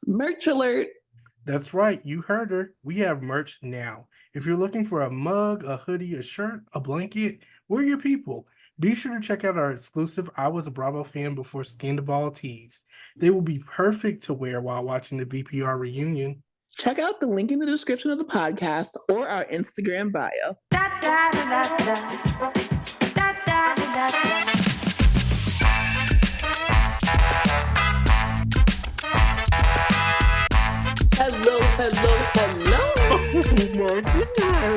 Merch alert. That's right, you heard her. We have merch now. If you're looking for a mug, a hoodie, a shirt, a blanket, we're your people. Be sure to check out our exclusive I Was a Bravo Fan Before Scandal tees. They will be perfect to wear while watching the VPR reunion. Check out the link in the description of the podcast or our Instagram bio. Hello. Oh my God.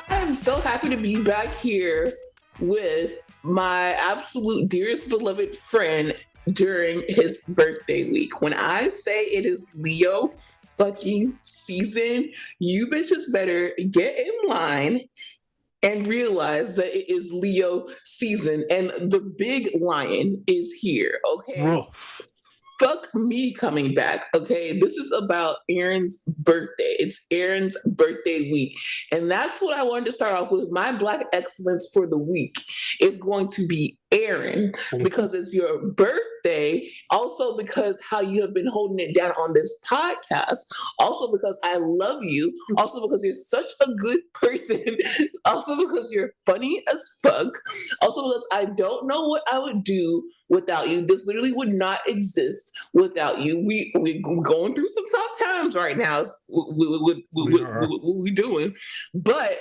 I am so happy to be back here with my absolute dearest beloved friend during his birthday week. When I say it is Leo fucking season, you bitches better get in line and realize that it is Leo season and the big lion is here, okay? Rough. Fuck me coming back, okay? This is about Aaron's birthday. It's Aaron's birthday week. And that's what I wanted to start off with. My Black excellence for the week is going to be Aaron, because it's your birthday, also because how you have been holding it down on this podcast, also because I love you, also because you're such a good person, also because you're funny as fuck, also because I don't know what I would do without you. This literally would not exist without you. We're going through some tough times right now. What we doing? But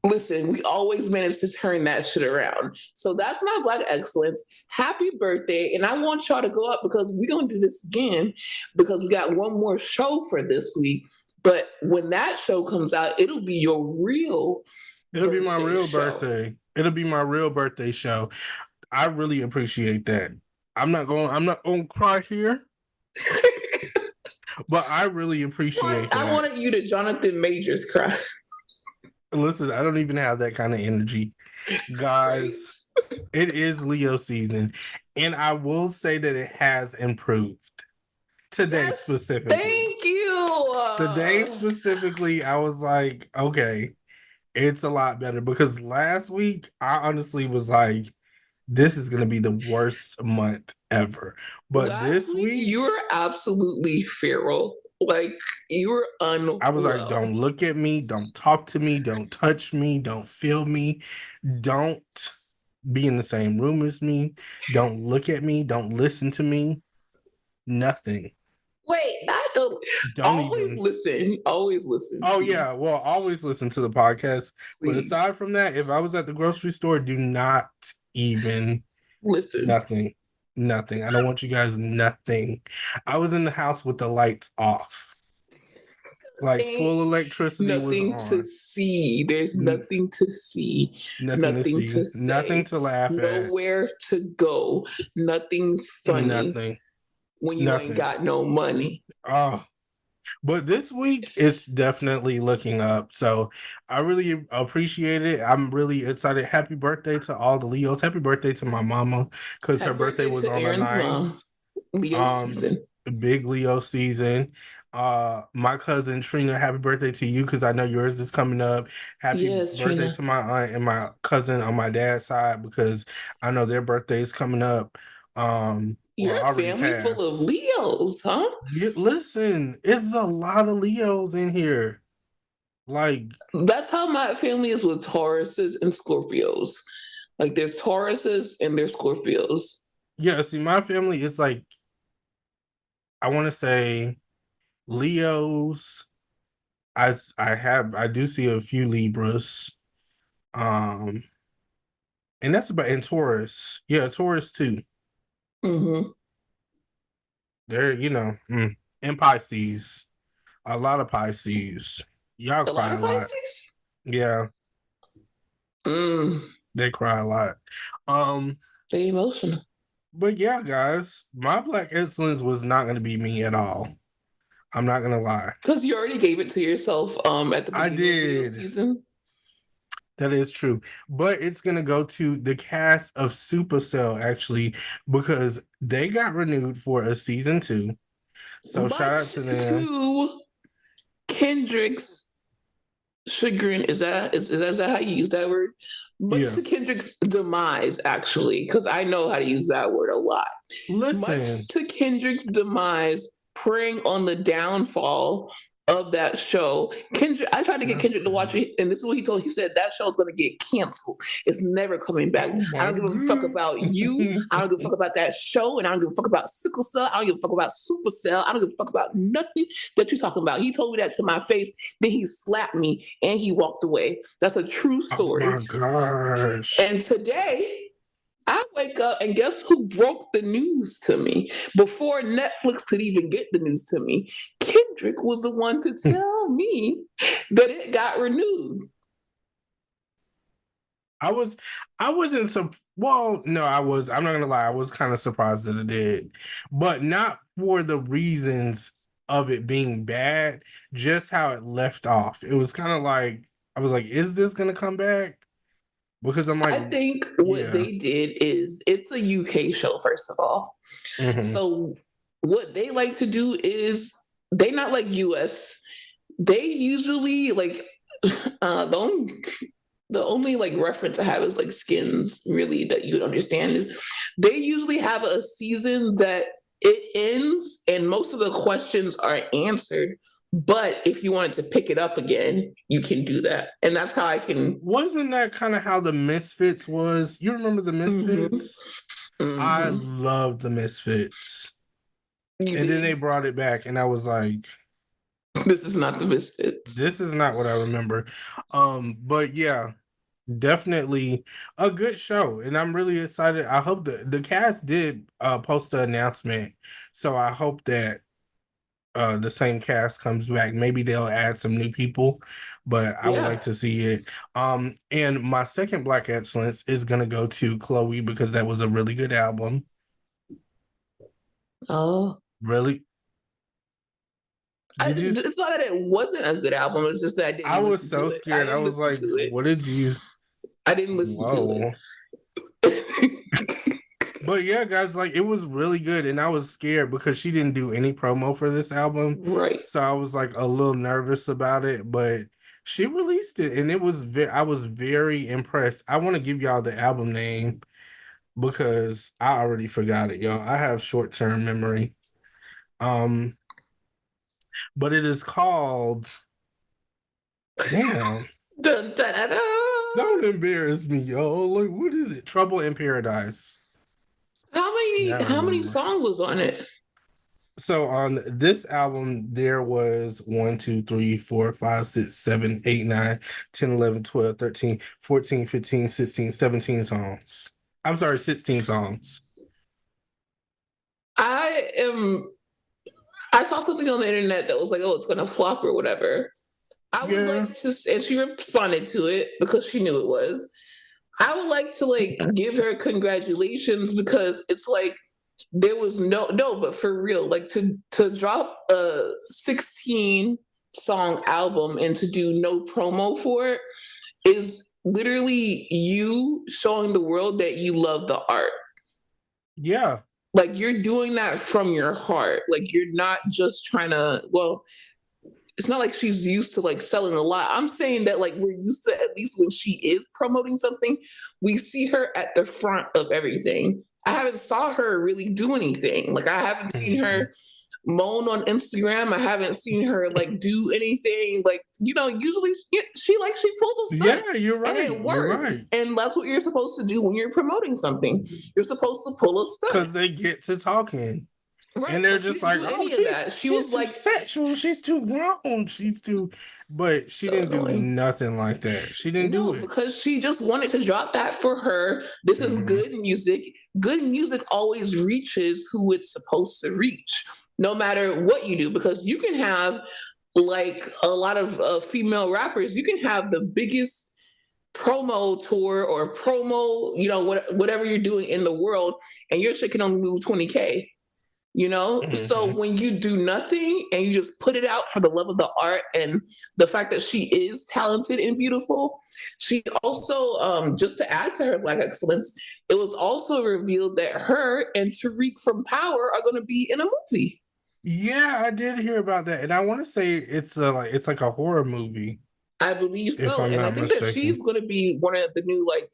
listen, we always manage to turn that shit around. So that's my Black excellence. Happy birthday. And I want y'all to go up because we're going to do this again because we got one more show for this week. But when that show comes out, it'll be your real It'll be my real show. birthday. It'll be my real birthday show. I really appreciate that. I'm not going to cry here. But I really appreciate that. I wanted you to Jonathan Majors cry. Listen, I don't even have that kind of energy. Guys, it is Leo season. And I will say that it has improved. Today specifically. Thank you. Today specifically, I was like, okay, it's a lot better. Because last week, I honestly was like, this is going to be the worst month ever. But this week, you were absolutely feral. Like, you were unwell. I was like, don't look at me, don't talk to me, don't touch me, don't feel me, don't be in the same room as me, don't look at me, don't listen to me, nothing. Wait, don't always even listen. Always listen. Oh, please. Yeah, well, always listen to the podcast. Please. But aside from that, if I was at the grocery store, do not even listen. Nothing. I don't want you guys nothing. I was in the house with the lights off. Like full electricity nothing was on. To see. There's nothing to see. Nothing to say. Nothing to laugh at. Nowhere to go. Nothing's funny. Nothing. When you ain't got no money. Oh. But this week, it's definitely looking up. So I really appreciate it. I'm really excited. Happy birthday to all the Leos. Happy birthday to my mama, because her birthday was on the 9th. Leo season. Big Leo season. My cousin Trina, happy birthday to you, because I know yours is coming up. Happy birthday Trina. To my aunt and my cousin on my dad's side, because I know their birthday is coming up. You're a family full of Leos, huh? Yeah, listen, it's a lot of Leos in here. Like, that's how my family is with Tauruses and Scorpios. Like, there's Tauruses and there's Scorpios. Yeah, see, my family is like, I want to say Leos. I do see a few Libras. And that's about, and Taurus. Yeah, Taurus too. Mm-hmm. They're, and Pisces. A lot of Pisces. Y'all cry a lot. Pisces? Yeah. They cry a lot. They emotional. But yeah, guys, my Black excellence was not going to be me at all. I'm not going to lie. Because you already gave it to yourself at the beginning of the season. That is true. But it's going to go to the cast of Supercell, actually, because they got renewed for a season 2. So shout out to them. To Kendrick's chagrin, is that how you use that word? Much Yeah. to Kendrick's demise, actually, because I know how to use that word a lot. Much Listen, to Kendrick's demise, preying on the downfall of that show. Kendrick, I tried to get Kendrick to watch it, and this is what he told. He said that show's going to get canceled. It's never coming back. oh I my don't give a fuck about you. I don't give a fuck about that show, and I don't give a fuck about sickle cell. I don't give a fuck about supercell. I don't give a fuck about nothing that you're talking about. He told me that to my face. Then he slapped me and he walked away. That's a true Oh story. my gosh. And today, I wake up and guess who broke the news to me? Before Netflix could even get the news to me, Kendrick was the one to tell me that it got renewed. I wasn't well, no, I'm not gonna lie, I was kind of surprised that it did, but not for the reasons of it being bad, just how it left off. It was kind of like I was like, is this gonna come back? Because I'm like, I think what yeah. they did is it's a UK show, first of all. Hmm. So what they like to do is they not like US. They usually like the only like reference I have is like Skins, really, that you would understand is they usually have a season that it ends and most of the questions are answered. But if you wanted to pick it up again, you can do that. And that's how I can. Wasn't that kind of how the Misfits was? You remember the Mm-hmm, Misfits? I mm-hmm. loved the Misfits. You And then they did. brought it back, and I was like, This is not the Misfits. this is not what I remember. But yeah, definitely a good show, and I'm really excited. I hope the cast did post the announcement, so I hope that the same cast comes back. Maybe they'll add some new people, but I would like Yeah. to see it. And my second Black Excellence is gonna go to Chloe because that was a really good album. Oh. Really, did you? It's not that it wasn't a good album. It's just that I I didn't was listen to so it. I scared. I didn't was listen like, to it. what did you? I didn't listen to Whoa. it. But yeah, guys, like it was really good, and I was scared because she didn't do any promo for this album, Right. so I was like a little nervous about it. But she released it, and it was I was very impressed. I want to give y'all the album name because I already forgot it, y'all. I have short term memory. Um, but it is called. Damn, Dun, dun, dun, don't dun. embarrass me, y'all. Like, what is it? Trouble in Paradise. Yeah, I How many remember. songs was on it? So on this album, there was 1, 2, 3, 4, 5, 6, 7, 8, 9, 10, 11, 12, 13, 14, 15, 16, 17 songs. I'm sorry, 16 songs. I am. I saw something on the internet that was like, "Oh, it's gonna flop or whatever." I would Yeah. like to, and she responded to it because she knew it was. I would like to like give her congratulations because it's like there was but for real, like to drop a 16 song album and to do no promo for it is literally you showing the world that you love the art. Yeah. Like you're doing that from your heart. Like you're not just trying to, well, it's not like she's used to like selling a lot. I'm saying that like we're used to, at least when she is promoting something, we see her at the front of everything. I haven't saw her really do anything. Like I haven't seen Mhm. her moan on Instagram. I haven't seen her like do anything. Like, usually she pulls a stunt Yeah, you're and right. it You're right. works. And that's what you're supposed to do when you're promoting something. You're supposed to pull a stunt. Because they get to talking. Right. And they're But she just didn't like, do oh, any of that. She she's was too like, sexual. She's too grown. She's too, but she so didn't do annoying. nothing like that. She didn't do No, it. because she just wanted to drop that for her. This is Mhm. good music. Good music always reaches who it's supposed to reach, no matter what you do, because you can have like a lot of female rappers, you can have the biggest promo tour or promo, whatever you're doing in the world, and your shit can only move 20K. So Mhm. when you do nothing and you just put it out for the love of the art and the fact that she is talented and beautiful, she also, just to add to her Black excellence, it was also revealed that her and Tariq from Power are going to be in a movie. Yeah, I did hear about that, and I want to say it's like a horror movie. I believe if so. I'm And I not think that mistaken. she's going to be one of the new like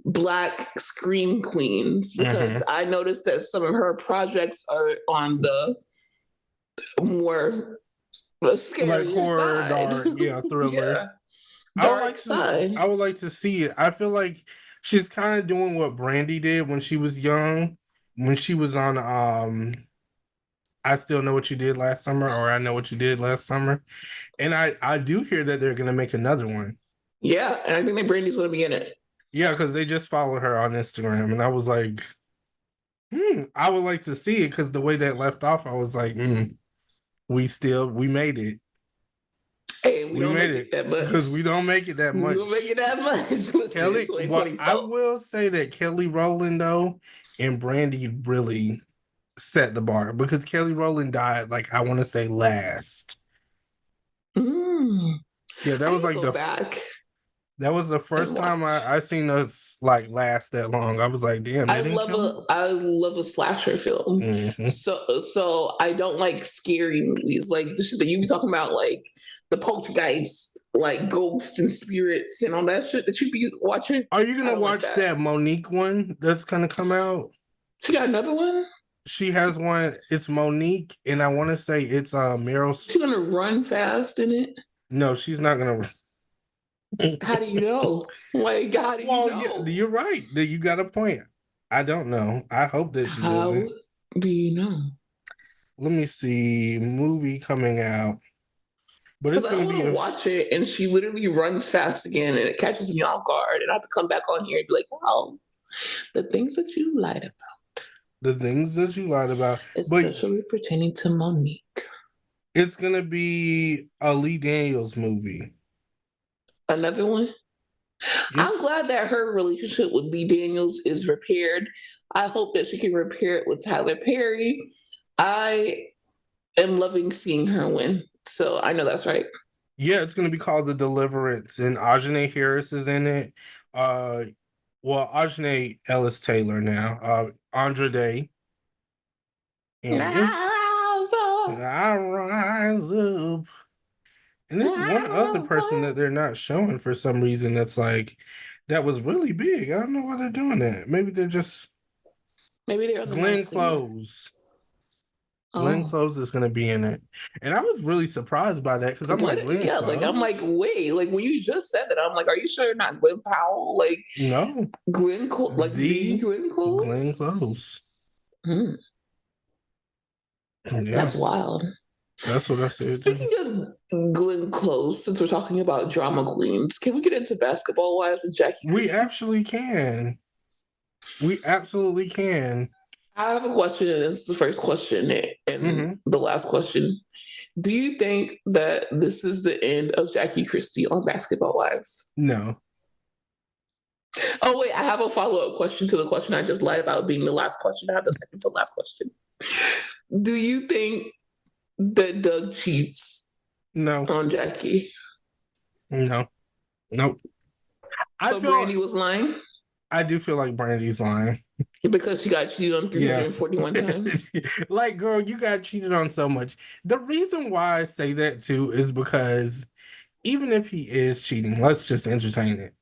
black scream queens because I noticed that some of her projects are on the more Like scarier horror, side. dark, yeah, thriller. Yeah. Dark I side. would like to see it. I feel like she's kind of doing what Brandy did when she was young, when she was on I Still Know What You Did Last Summer, or I Know What You Did Last Summer. And I do hear that they're gonna make another one. Yeah. And I think that Brandy's going to be in it. Yeah, because they just followed her on Instagram, and I was like, I would like to see it because the way that left off, I was like, we made it. Hey, we We don't made make it it that much. because we don't make it that We don't make much. it that much. Listen, it's Well, I 2024. will say that Kelly Rowland though and Brandy really set the bar because Kelly Rowland died like I want to say last. Mm, Yeah, that I was need to like go back that was the and first time watch. I seen us like last that long. I was like, damn, they didn't kill him. I love a slasher film. Hmm. So I don't like scary movies like the shit that you be talking about, like the poltergeist, like ghosts and spirits and all that shit that you be watching. Are you I gonna don't like watch that. that Monique one that's gonna come out? She got another one. She has one. It's Monique, and I want to say it's Meryl. She gonna run fast in it. No, she's not gonna. How do you know? Like, how do you Well, yeah, know? you're right. That you got a point. I don't know. I hope that she How doesn't. do you know? Let me see. Movie coming out, but Because it's I gonna don't want be to a watch it and she literally runs fast again and it catches me off guard and I have to come back on here and be like, oh, the things that you lied about, the things that you lied about. But especially pertaining to Monique. it's gonna be a Lee Daniels movie. Another one. Yep. I'm glad that her relationship with Lee Daniels is repaired. I hope that she can repair it with Tyler Perry. I am loving seeing her win. So I know that's right. Yeah, it's gonna be called The Deliverance, and Ajane Harris is in it. Uh, well, Ajane Ellis Taylor now. Andra Day, and it's I rise up, and it's one other person that they're not showing for some reason. That's like that was really big. I don't know why they're doing that. Maybe they're just Maybe they're on the Glenn Masked Singer. Close. Glenn Oh. Close is gonna be in it, and I was really surprised by that because I'm like What? Glenn Yeah, like I'm like, Close. wait, like when you just said that, I'm like, are you sure not Glenn Powell? Like No, Like the the Glenn Glenn Close? Close. Hmm, Yeah, that's wild. that's what I said too. Speaking of Glenn Close, since we're talking about drama queens, can we get into Basketball Wives and Jackie We Christie? actually can. We absolutely can. I have a question, and it's the first question and Hmm. the last question. Do you think that this is the end of Jackie Christie on Basketball Wives? No, Oh wait, I have a follow-up question to the question I just lied about being the last question. I have the second to last question. Do you think that Doug cheats no, on Jackie? no, nope. I So feel Brandy was lying I do feel like Brandy's lying. because she got cheated on Yeah. 341 times. Like, girl, you got cheated on so much. The reason why I say that too is because even if he is cheating, let's just entertain it.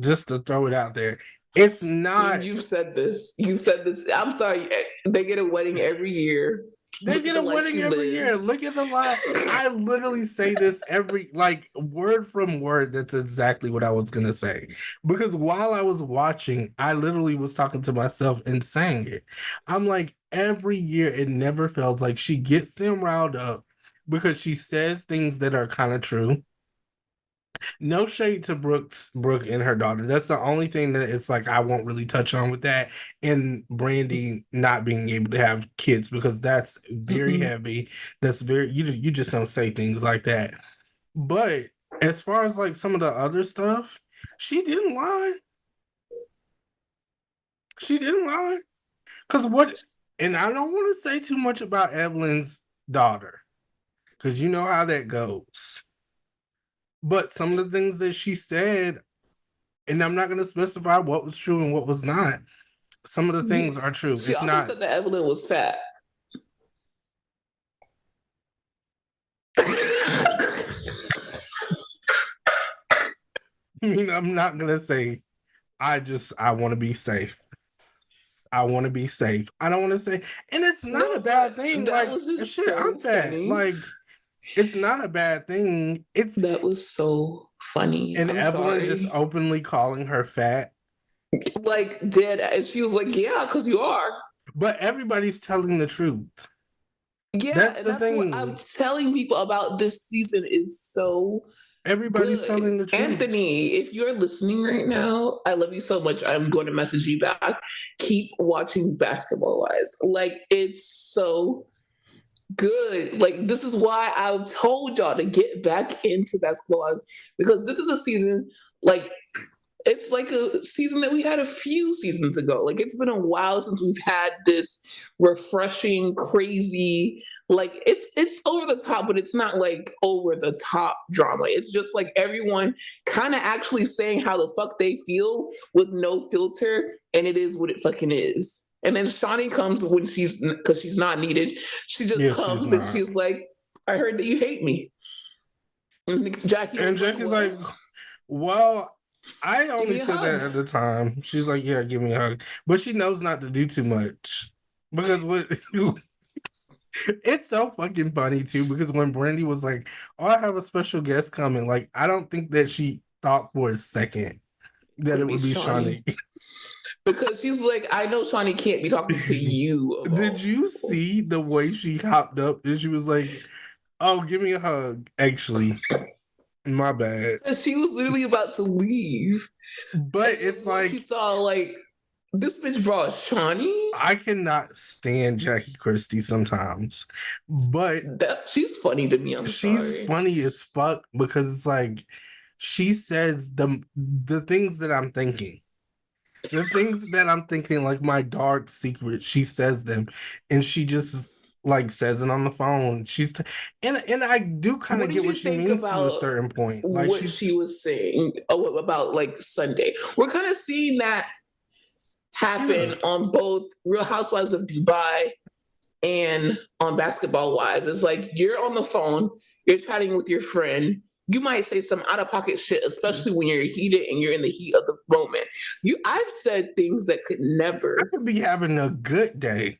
Just to throw it out there. It's not You've said this. You said this. I'm sorry. They get a wedding every year. they Look at get the a life wedding he every year. lives. Look at the lie. I literally say this every like word from word. That's exactly what I was gonna say. Because while I was watching, I literally was talking to myself and saying it. I'm like, every year it never feels like she gets them riled up because she says things that are kind of true. No shade to Brooke and her daughter. That's the only thing that it's like I won't really touch on with that. And Brandy not being able to have kids because that's very Mm-mm. heavy. That's very you just don't say things like that. But as far as like some of the other stuff, she didn't lie. She didn't lie. Cause what and I don't want to say too much about Evelyn's daughter, because you know how that goes. But some of the things that she said, and I'm not going to specify what was true and what was not. Some of the things are true. She It's also not. said that Evelyn was fat. mean, I'm not gonna say I want to be safe. I want to be safe. I don't want to say, and it's not a No, bad but thing. that Like was just shit, so I'm fat. funny. Like it's not a bad thing. It's That was so funny. and I'm Evelyn just sorry. openly calling her fat, Like dead, and she was like, "Yeah, because you are." but everybody's telling the truth. Yeah, That's and the that's what I'm thing. telling people about this season is so Everybody's good. telling the truth. Anthony, if you're listening right now, I love you so much. I'm going to message you back. Keep watching Basketball Wives. Like, it's so good. Like, this is why I told y'all to get back into Basketball Wives because this is a season, like, it's like a season that we had a few seasons ago. Like, it's been a while since we've had this refreshing, crazy, like it's over the top, but it's not like over the top drama. It's just like everyone kind of actually saying how the fuck they feel with no filter, and it is what it fucking is. And then Shawnee comes when because she's not needed. She just Yeah, she's comes and not. she's like, "I heard that you hate me." And Jackie And was like, Jackie's like, "Well, well, I give only me a said hug." that at the time. She's like, yeah, give me a hug. But she knows not to do too much. Because what it's so fucking funny too, because when Brandy was like, oh, I have a special guest coming, like, I don't think that she thought for a second It's that gonna it be would be Shawnee. Shawnee. Because she's like, I know Shawnee can't be talking to you of Did all you people. see the way she hopped up and she was like, oh, give me a hug, actually. My bad. Because she was literally about to leave. But And it's then once she like saw, like, this bitch brought Shawnee, I cannot stand Jackie Christie sometimes, but that she's funny to me. I'm she's sorry. funny as fuck because it's like she says the things that I'm thinking. The things that I'm thinking, like my dark secret, she says them, and she just like says it on the phone. And I do kind What of did get what you she think means to a about certain point. Like what she was saying about like Sunday? We're kind of seeing that yeah, happen on both Real Housewives of Dubai and on Basketball Wives. It's like you're on the phone, you're chatting with your friend. You might say some out of pocket shit, especially when you're heated and you're in the heat of the moment. I've said things that could I never. could be having a good day.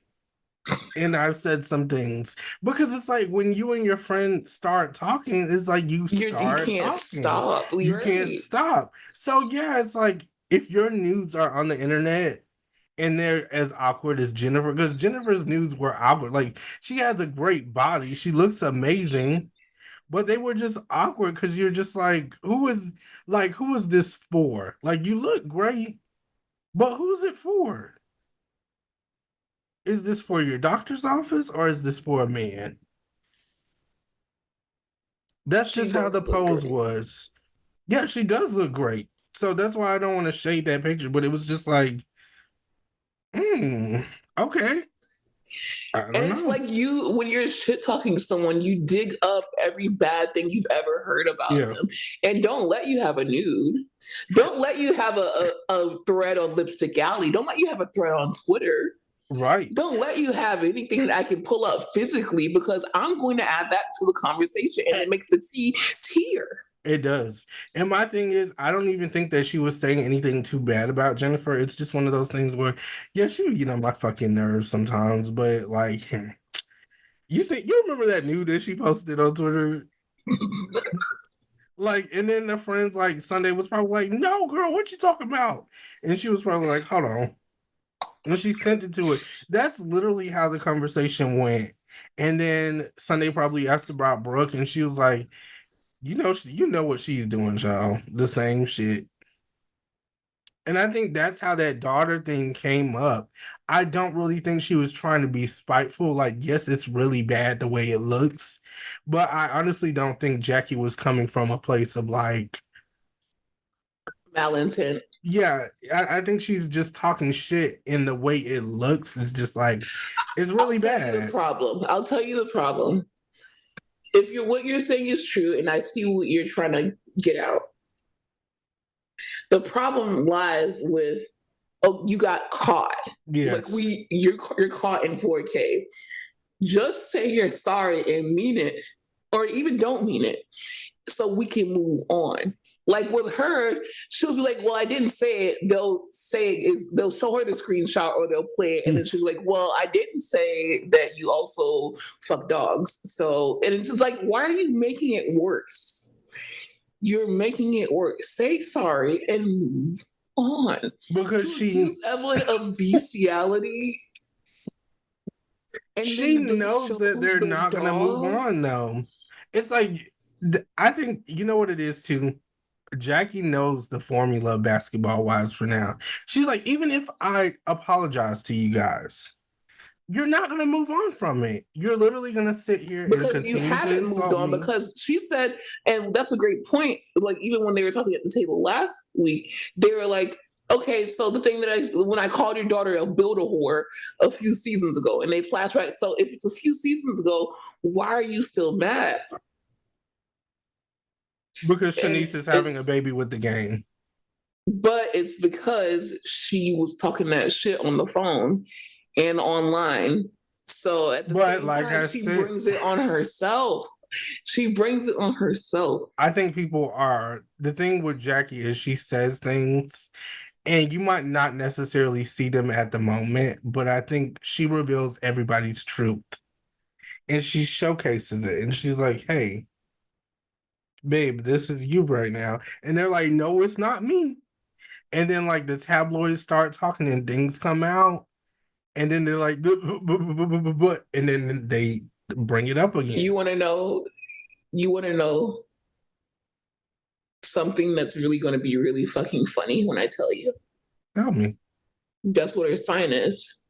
And I've said some things because it's like when you and your friend start talking, it's like you You start can't talking. stop. You You're can't right. stop. So yeah, it's like if your nudes are on the internet and they're as awkward as Jennifer, because Jennifer's nudes were awkward. Like she has a great body, she looks amazing, but they were just awkward because you're just who is this for? Like you look great, but who's it for? Is this for your doctor's office or is this for a man? That's She just how the does look pose great. was. Yeah, she does look great. So that's why I don't want to shade that picture, but it was just like, okay. I And don't it's know. like when you're shit talking someone, you dig up every bad thing you've ever heard about Yeah, them. And don't let you have a nude. Don't let you have a thread on Lipstick Alley. Don't let you have a thread on Twitter. right. Don't let you have anything that I can pull up physically because I'm going to add that to the conversation and Eh, it makes the tea tear. It does. And my thing is, I don't even think that she was saying anything too bad about Jennifer. It's just one of those things where, yeah, she would get on my fucking nerves sometimes, but like, you remember that nude that she posted on Twitter? Like, and then the friends like Sunday was probably like, "No, girl, what you talking about?" And she was probably like, "Hold on." And she sent it to her. That's literally how the conversation went. And then Sunday probably asked about Brooke, and she was like, you know what she's doing, child. The same shit." And I think that's how that daughter thing came up. I don't really think she was trying to be spiteful. Like, yes, it's really bad the way it looks, but I honestly don't think Jackie was coming from a place of like, Malintent. yeah, I think she's just talking shit in the way it looks. It's just like, it's I'll really tell you the bad. problem. I'll tell you the problem. If what you're saying is true and I see what you're trying to get out, the problem lies with, oh, you got caught. Like Yes. you're caught in 4K. Just say you're sorry and mean it, or even don't mean it, so we can move on. Like with her, she'll be like, "Well, I didn't say it." They'll show her the screenshot or they'll play it, and then she'll be like, "Well, I didn't say that you also fuck dogs." So, and it's just like, why are you making it worse? You're making it worse. Say sorry and move on. Because To accuse Evelyn of bestiality, and she then they knows show that they're the not gonna move dog. on though. It's like I think you know what it is too. Jackie knows the formula basketball wise for now. She's like, even if I apologize to you guys, you're not gonna move on from it. You're literally gonna sit here and Because you continue to haven't moved insult on, me. because she said, and that's a great point. Like, even when they were talking at the table last week, they were like, okay, so the thing that when I called your daughter a build a whore a few seasons ago, and they flash back. So if it's a few seasons ago, why are you still mad? Because And Shanice is having a baby with the game. but it's because she was talking that shit on the phone and online. So at the But same like time, I she said, brings it on herself. She brings it on herself. I think people are the thing with Jackie is she says things and you might not necessarily see them at the moment, but I think she reveals everybody's truth and she showcases it and she's like, hey, babe, this is you right now. And they're like, no, it's not me. And then like the tabloids start talking and things come out. And then they're like, but, and then they bring it up again. You want to know? You want to know something that's really going to be really fucking funny when I tell you? Tell me. Guess what her sign is?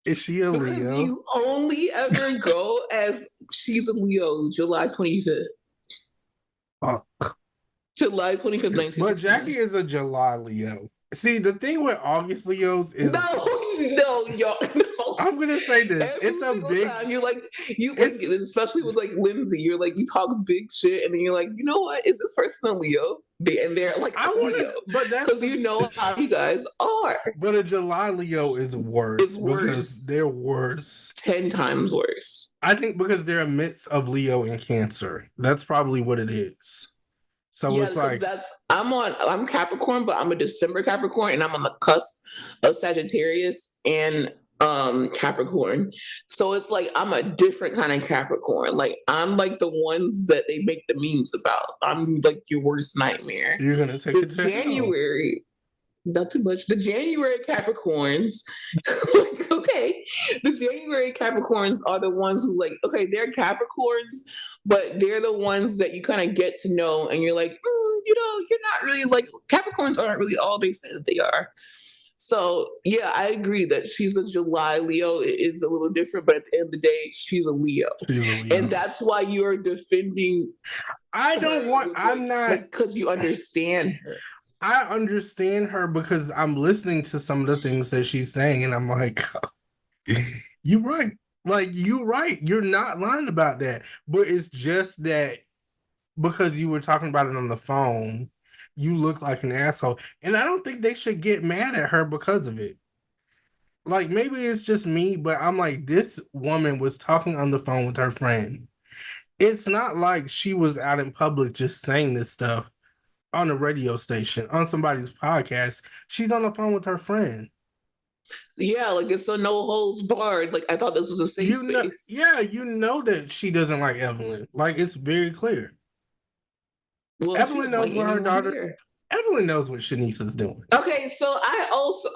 Is she a Because Leo? you only ever go as she's a Leo, July 25th. Oh. July 25th, But 1969. Jackie is a July Leo. See, the thing with August Leos is No, y'all, no. I'm gonna say this. Every It's a single big time you like, it's especially with like Lindsay, you're like, you talk big shit, and then you're like, you know what? Is this person a Leo? And they're like I a wanna Leo, but that's because you know how you guys are. but a July Leo is worse It's because they're worse, worse. 10 times worse. I think because they're a mix of Leo and Cancer. That's probably what it is. So Yeah, it's because like I'm Capricorn, but I'm a December Capricorn, and I'm on the cusp of Sagittarius and Capricorn. So it's like I'm a different kind of Capricorn. Like I'm like the ones that they make the memes about. I'm like your worst nightmare. you're gonna take The it to hell. January, not too much. The January Capricorns, like, okay, the January Capricorns are the ones who, like, okay, they're Capricorns, but they're the ones that you kind of get to know, and you're like, you're not really like Capricorns aren't really all they say that they are. So yeah, I agree that she's a July Leo. It is a little different, but at the end of the day, she's a Leo, She's a and Leo. that's why you're defending. I don't want. I'm not because you understand her. I understand her because I'm listening to some of the things that she's saying, and I'm like, you're right. Like, you're right. You're not lying about that. But it's just that because you were talking about it on the phone, you look like an asshole. And I don't think they should get mad at her because of it. Like, maybe it's just me, but I'm like, this woman was talking on the phone with her friend. It's not like she was out in public just saying this stuff on a radio station, on somebody's podcast. She's on the phone with her friend. Yeah, like it's a no holds barred. Like I thought this was a safe space. Yeah, you know that she doesn't like Evelyn. Like it's very clear. Well, she Evelyn doesn't knows like what her anyone daughter. here. Evelyn knows what Shanice is doing. Okay, so I also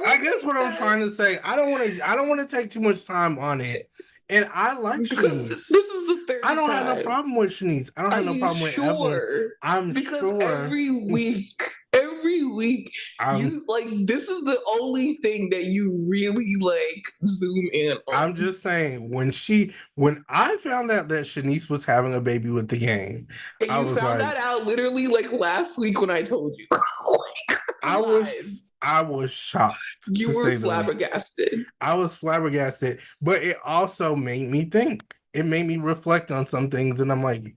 I guess what I'm trying to say. I don't want to take too much time on it. And I like because Shanice. this is the third I don't time. have no problem with Shanice. I don't Are have no you problem with Evelyn. sure? I'm Because sure. every week, you like this is the only thing that you really like zoom in on. I'm just saying when I found out that Shanice was having a baby with the game, And I you was found like, that out literally like last week when I told you. Like, I was shocked you to were say the least. flabbergasted. I was flabbergasted, but it also made me think. It made me reflect on some things, and I'm like,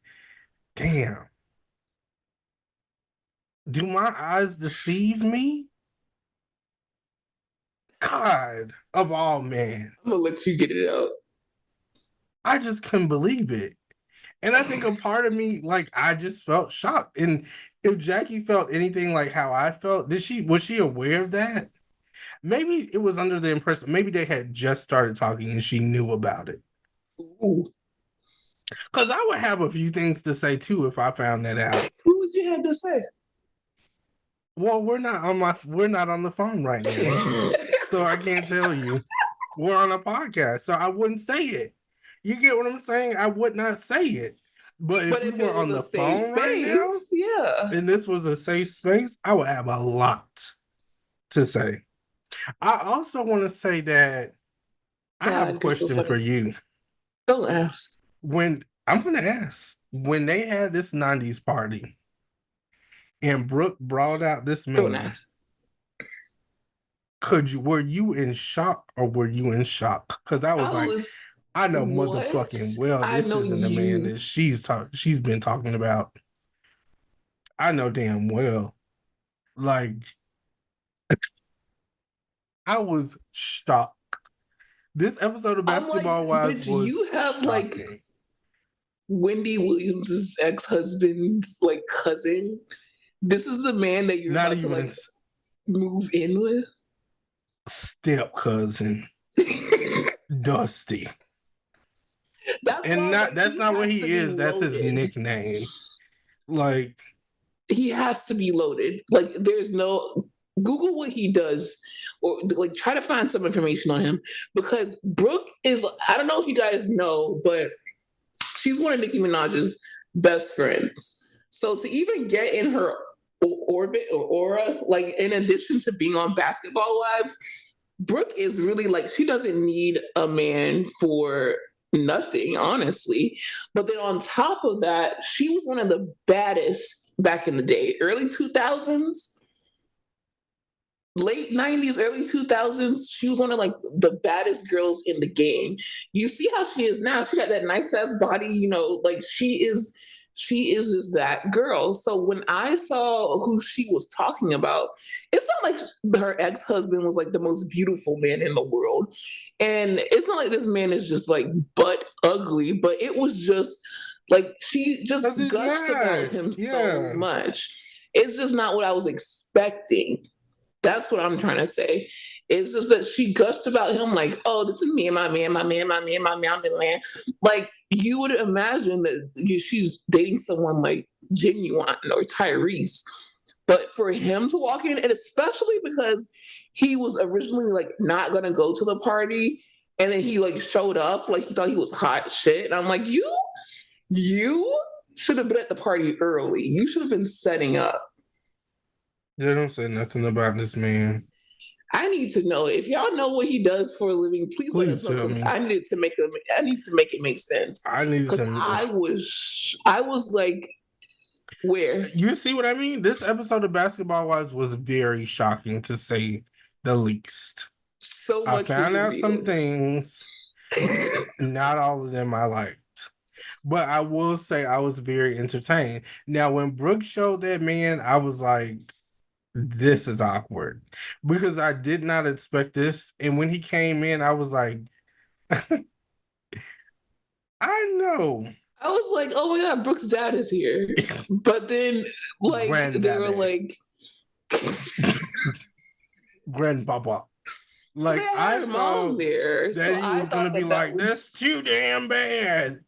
damn, do my eyes deceive me? God of all man. I'm gonna let you get it out. I just couldn't believe it. And I think a part of me, like, I just felt shocked. And if Jackie felt anything like how I felt, was she aware of that? Maybe it was under the impression, maybe they had just started talking and she knew about it. Ooh. Because I would have a few things to say too if I found that out. What would you have to say? Well, we're not on the phone right now. So I can't tell you. We're on a podcast. So I wouldn't say it. You get what I'm saying? I would not say it. But if But we if were it was on a the safe phone right now space, yeah. and this was a safe space, I would have a lot to say. I also want to say that I have a God, you're so question for funny. you. Don't ask. When I'm going to ask, when they had this 90s party and Brooke brought out this Don't man, ask. were you in shock or were you in shock? Because I was I like, was I know what? motherfucking well I this know isn't the man you. that she's been talking about. I know damn well. Like, I was shocked. This episode of I'm like, Basketball Wives bitch, was you have like shocking. Wendy Williams' ex-husband's like cousin. This is the man that you're Not about to even like move in with. step cousin, Dusty. That's why I And was not like, that's he not what has he to be is. That's his loaded. nickname. Like, He has to be loaded. Like, there's no Google what he does, or like try to find some information on him because Brooke is. I don't know if you guys know, but she's one of Nicki Minaj's best friends. So to even get in her orbit or aura, like in addition to being on Basketball Wives, Brooke is really like she doesn't need a man for nothing, honestly. But then on top of that, she was one of the baddest back in the day, early 2000s, late 90s, early 2000s. She was one of like the baddest girls in the game. You see how she is now. She got that nice ass body, like she is just that girl. So when I saw who she was talking about, it's not like her ex-husband was like the most beautiful man in the world. And it's not like this man is just like butt ugly, but it was just like she because just he's gushed about not. him so Yeah. much. It's just not what I was expecting. That's what I'm trying to say. It's just that she gushed about him like, oh, this is me and my man, my man, my man, my man, my man. Like you would imagine that she's dating someone like Genuine or Tyrese. But for him to walk in, and especially because he was originally like not gonna go to the party, and then he like showed up like he thought he was hot shit. And I'm like, you should have been at the party early. You should have been setting up. They don't say nothing about this man. I need to know if y'all know what he does for a living. Please let us Please know tell because me. I need to make it make sense. I need Because some. I was like, where You see what I mean? This episode of Basketball Wives was very shocking to say the least. so I much was found out some revealed. things, not all of them I liked. But I will say I was very entertained. Now, when Brooke showed that man, I was like, this is awkward because I did not expect this. And when he came in, I was like, I know. I was like, oh my god, Brooke's dad is here. But then, like, they were Granddaddy, like, grandpapa. they Like, had I her mom thought there, that so he I was gonna thought be that like, was. that's too damn bad.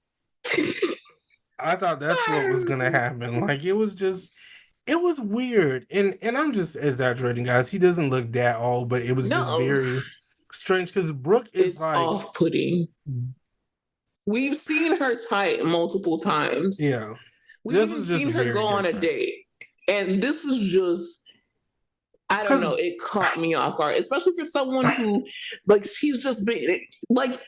I thought that's what was gonna happen. Like, it was weird. And I'm just exaggerating, guys. He doesn't look that old, but it was just No, very strange because Brooke is it's like, off-putting. We've seen her type multiple times. yeah, We've this even was just seen her very go on a different. date. And this is just, I don't Because know, it caught me off guard, especially for someone who, like, she's just been, like,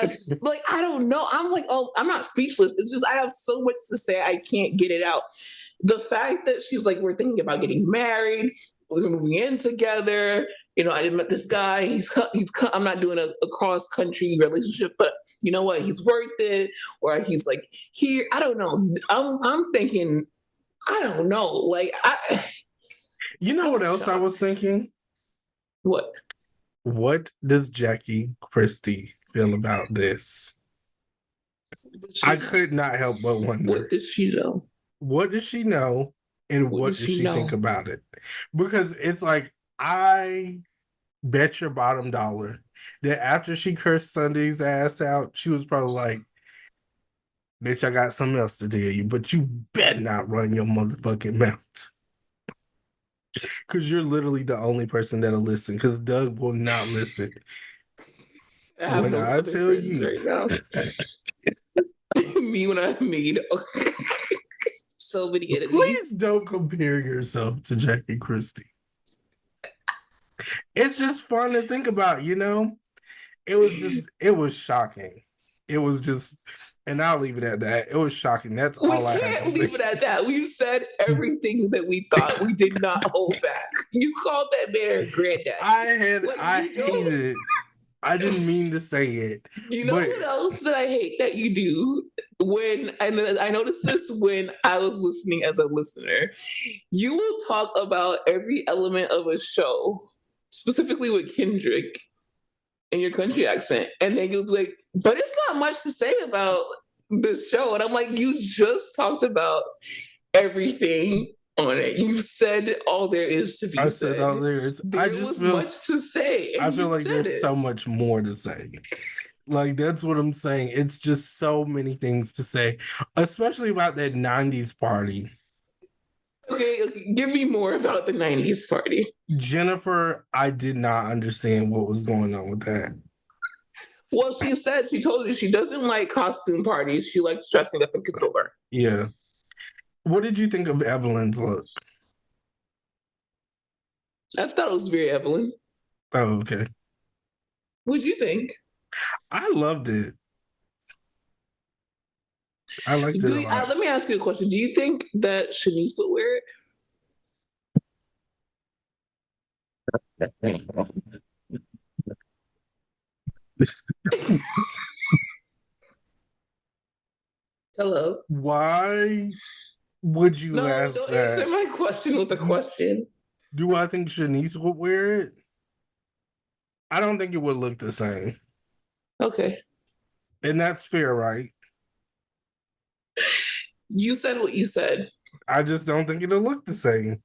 as, like, I don't know. I'm like, oh, I'm not speechless. It's just, I have so much to say, I can't get it out. The fact that she's like, we're thinking about getting married, we're moving in together. I met this guy. I'm not doing a cross country relationship, but you know what? He's worth it. Or he's like here. I don't know. I'm thinking. I don't know. Like you know I what was else I was shocked. thinking? What? What does Jackie Christie feel about this? I could not help but wonder. What does she know? What does she know? And what does she think about it? Because it's like, I bet your bottom dollar that after she cursed Sunday's ass out, she was probably like, bitch, I got something else to tell you, but you better not run your motherfucking mouth. Because you're literally the only person that'll listen, because Doug will not listen. I have when no I other tell friends you right now. Me when I made so many enemies. Please don't compare yourself to Jackie Christie. It's just fun to think about, you know? It was shocking. It was just, and I'll leave it at that. It was shocking. That's all I have to say. We can't leave it at that. We've said everything that we thought. We did not hold back. You called that man her granddad. I hated it. I didn't mean to say it. You know what else that I hate that you do? When I noticed this when I was listening as a listener, you will talk about every element of a show, specifically with Kendrick in your country accent, and then you'll be like, "But it's not much to say about this show," and I'm like, "You just talked about everything on it. You said all there is to be said. I said all there is. There was much to say. And I feel like there's so much more to say. Like, that's what I'm saying. It's just so many things to say, especially about that 90s party. Okay, give me more about the 90s party. Jennifer, I did not understand what was going on with that. Well, she told you she doesn't like costume parties. She likes dressing up in couture. Yeah. What did you think of Evelyn's look? I thought it was very Evelyn. Oh, okay. What'd you think? I loved it. I liked it a lot. Let me ask you a question. Do you think that Shanice would wear it? Hello? Why would you ask don't that? Answer my question with a question. Do I think Shanice would wear it? I don't think it would look the same. Okay. And that's fair, right? You said what you said. I just don't think it'll look the same.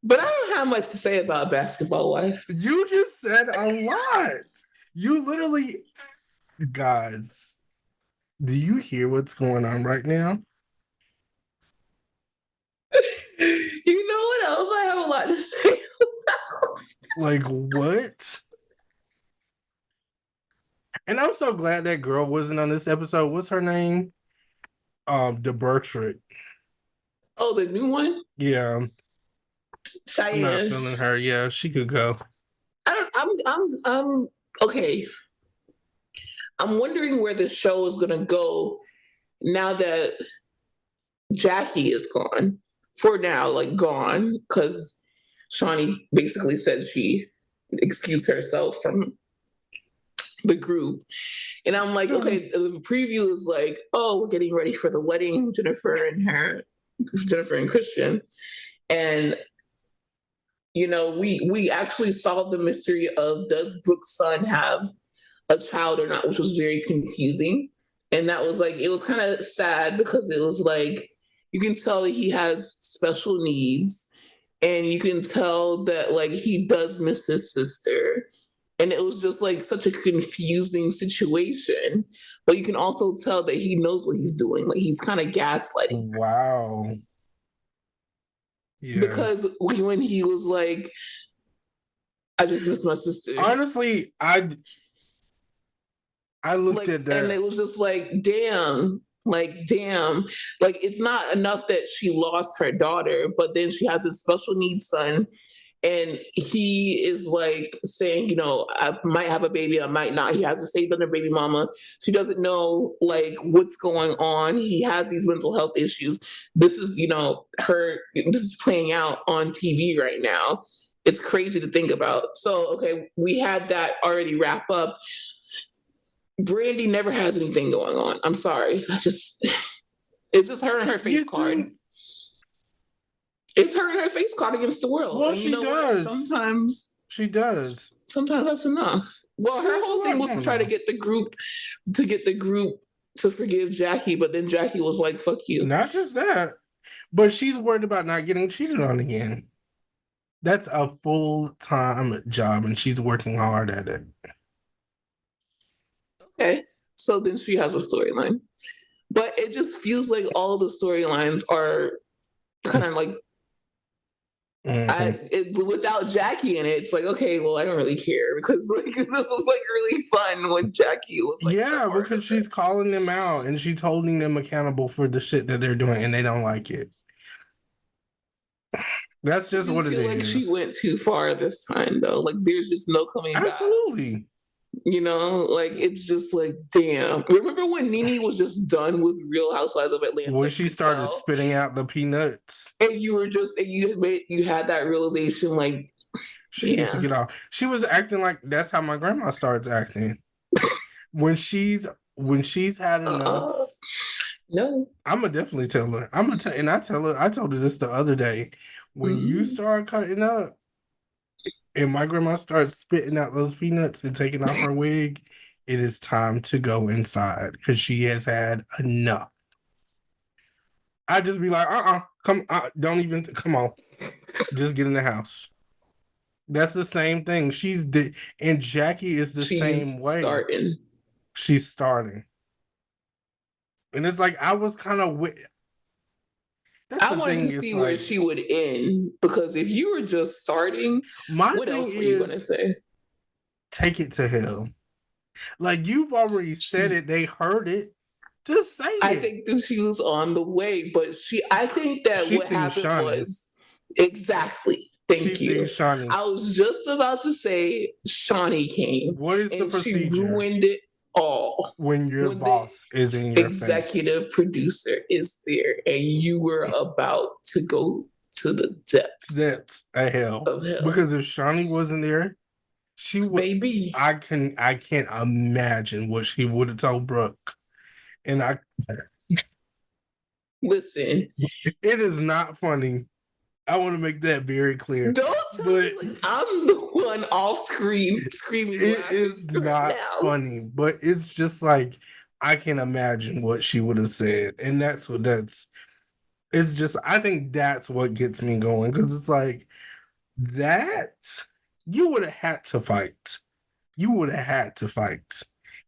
But I don't have much to say about Basketball Wives. You just said a lot. You literally, guys, do you hear what's going on right now? You know what else I have a lot to say about? Like, what? And I'm so glad that girl wasn't on this episode. What's her name? DeBertrick. Oh, the new one? Yeah. Cheyenne. I'm not feeling her. Yeah, she could go. I'm okay. I'm wondering where the show is gonna go now that Jackie is gone. For now, like gone, because Shawnee basically said she excused herself from the group. And I'm like, okay, the preview is like, oh, we're getting ready for the wedding, Jennifer and Christian. And you know, we actually solved the mystery of, does Brooke's son have a child or not, which was very confusing. And that was like, it was kind of sad because it was like, you can tell that he has special needs, and you can tell that like he does miss his sister. And it was just like such a confusing situation. But you can also tell that he knows what he's doing. Like he's kind of gaslighting. Wow. Yeah. Because when he was like, I just miss my sister. Honestly, I looked at that. And it was just like, damn. Like it's not enough that she lost her daughter, but then she has a special needs son, and he is like saying, you know, I might have a baby, I might not. He hasn't saved on her baby mama. She doesn't know like what's going on. He has these mental health issues. This is, you know, this is playing out on TV right now. It's crazy to think about. So, okay, we had that already wrap up. Brandy never has anything going on. I'm sorry. It's just her and her face card. It's her and her face card against the world. Well, she does. Sometimes she does. Sometimes that's enough. Well, her whole thing was to try to know. get the group to forgive Jackie, but then Jackie was like, "Fuck you." Not just that, but she's worried about not getting cheated on again. That's a full-time job, and she's working hard at it. Okay, so then she has a storyline, but it just feels like all the storylines are kind of like without Jackie in it, it's like, okay, well, I don't really care because like this was like really fun when Jackie was like a Yeah, part of because it. she's calling them out and she's holding them accountable for the shit that they're doing, and they don't like it. That's I just do what it feel like she is. went too far this time though. Like there's just no coming back. Absolutely. You know, like it's just like, damn. Remember when Nene was just done with Real Housewives of Atlanta? When You she could started tell, spitting out the peanuts, and you were just, and you had that realization, like, she needs to yeah, get off. She was acting like that's how my grandma starts acting. When she's had uh, enough, no, I'ma definitely tell her. And I told her this the other day. When you mm. start cutting up and my grandma starts spitting out those peanuts and taking off her wig, it is time to go inside because she has had enough. I just be like, come, don't even come on, just get in the house. That's the same thing. And Jackie is the same She's way. starting. She's starting, and it's like I was kind of with. That's I the wanted thing. to It's see where like she would end because if you were just starting, my what thing else were you gonna is say? take it to hell. Like you've already said it, they heard it. Just say I it. think that she was on the way, but I think that She what seen happened Shawnee. was exactly. She Thank seen you. Shawnee. I was just about to say Shawnee came What is the and she procedure ruined it all when your when the boss is in your face? executive producer is there and you were about to go to the depths That's a hell. of hell. Because if Shawnee wasn't there, she would. Baby, I can't imagine what she would have told Brooke. And listen, it is not funny. I want to make that very clear. don't tell me But like I'm the one off screen screaming it laughing is right not now. funny. But it's just like I can imagine what she would have said. And it's just I think that's what gets me going. Because it's like that you would have had to fight. You would have had to fight.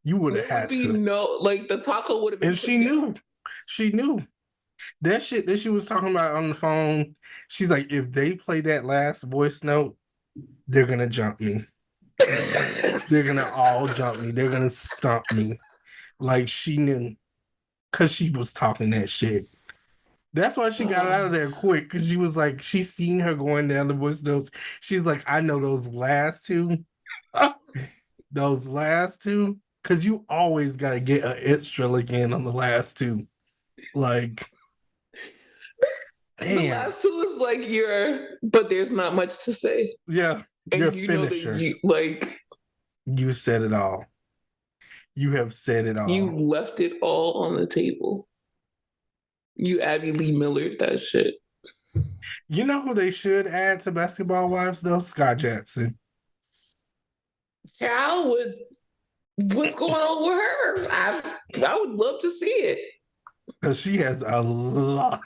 You would have There would had be to. no like the taco would have been And put she down. knew. She knew. That shit that she was talking about on the phone, she's like, if they play that last voice note, they're gonna jump me. They're gonna all jump me. They're gonna stomp me. Like she knew because she was talking that shit. That's why she got out of there quick because she was like, she seen her going down the voice notes. She's like, I know those last two. Those last two, because you always got to get an extra look in on the last two. Like, The damn. last two is like but there's not much to say. Yeah, your And you know that finisher. you like You said it all. You have said it you all. left it all on the table. You Abby Lee Millered that shit. You know who they should add to Basketball Wives, though? Scott Jackson. How was what's going on with her? I would love to see it. Because she has a lot.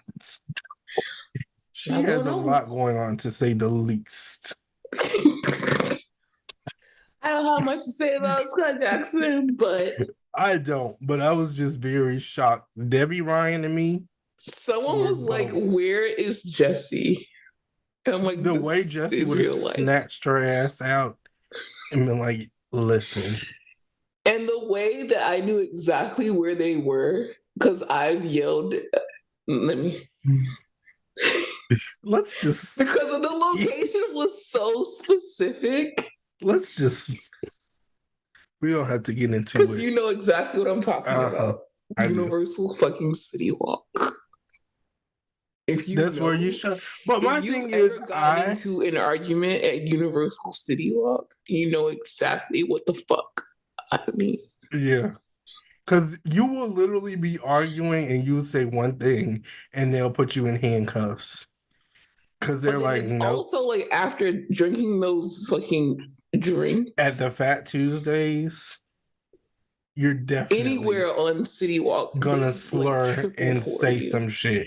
She Not has going a on. lot going on, to say the least. I don't have much to say about Scott Jackson, but I don't, but I was just very shocked. Debbie Ryan and me someone were was like, both. "Where is Jesse?" And I'm like, The way "This Jesse is would have real life." snatched her ass out and been like, listen. And the way that I knew exactly where they were, because I've yelled, let me, Let's just. because of the location was so specific. Let's just. We don't have to get into Because it. you know exactly what I'm talking Uh-huh. about. I do. Universal fucking City Walk. If you That's where you know, should. But if my you've thing ever is, gotten into an argument at Universal City Walk, you know exactly what the fuck I mean. yeah. Because you will literally be arguing and you say one thing and they'll put you in handcuffs. Because But they're then like, it's nope. also like after drinking those fucking drinks at the Fat Tuesdays, you're definitely anywhere on City Walk, gonna they like slur triple and pour say you. some shit.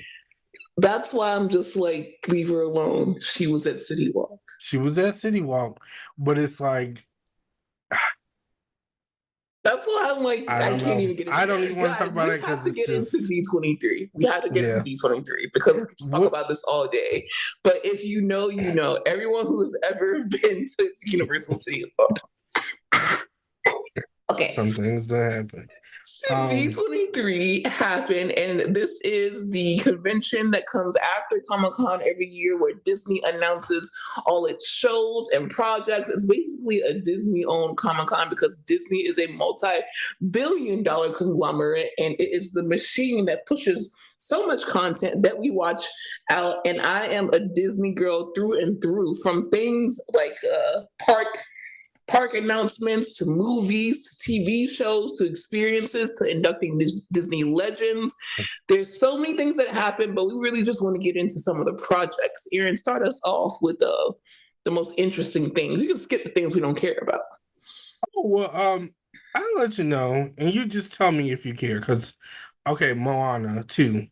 That's why I'm just like, leave her alone. She was at City Walk. She was at City Walk, but it's like, That's why I'm like, I I don't can't know. even get I into don't even want to talk guys, about we it have because to it's get into just, D23. We have to get yeah. into D23 because we can just talk What? about this all day. But if you know, you know. Everyone who has ever been to Universal City. Okay. Some things that happen. D23 happened, and this is the convention that comes after Comic-Con every year where Disney announces all its shows and projects. It's basically a Disney-owned Comic-Con because Disney is a multi-billion-dollar conglomerate, and it is the machine that pushes so much content that we watch out. And I am a Disney girl through and through, from things like park announcements to movies to TV shows to experiences to inducting Disney legends. There's so many things that happen, but we really just want to get into some of the projects. Erin, start us off with the most interesting things. You can skip the things we don't care about. Oh, well, I'll let you know, and you just tell me if you care. Because, okay, Moana 2.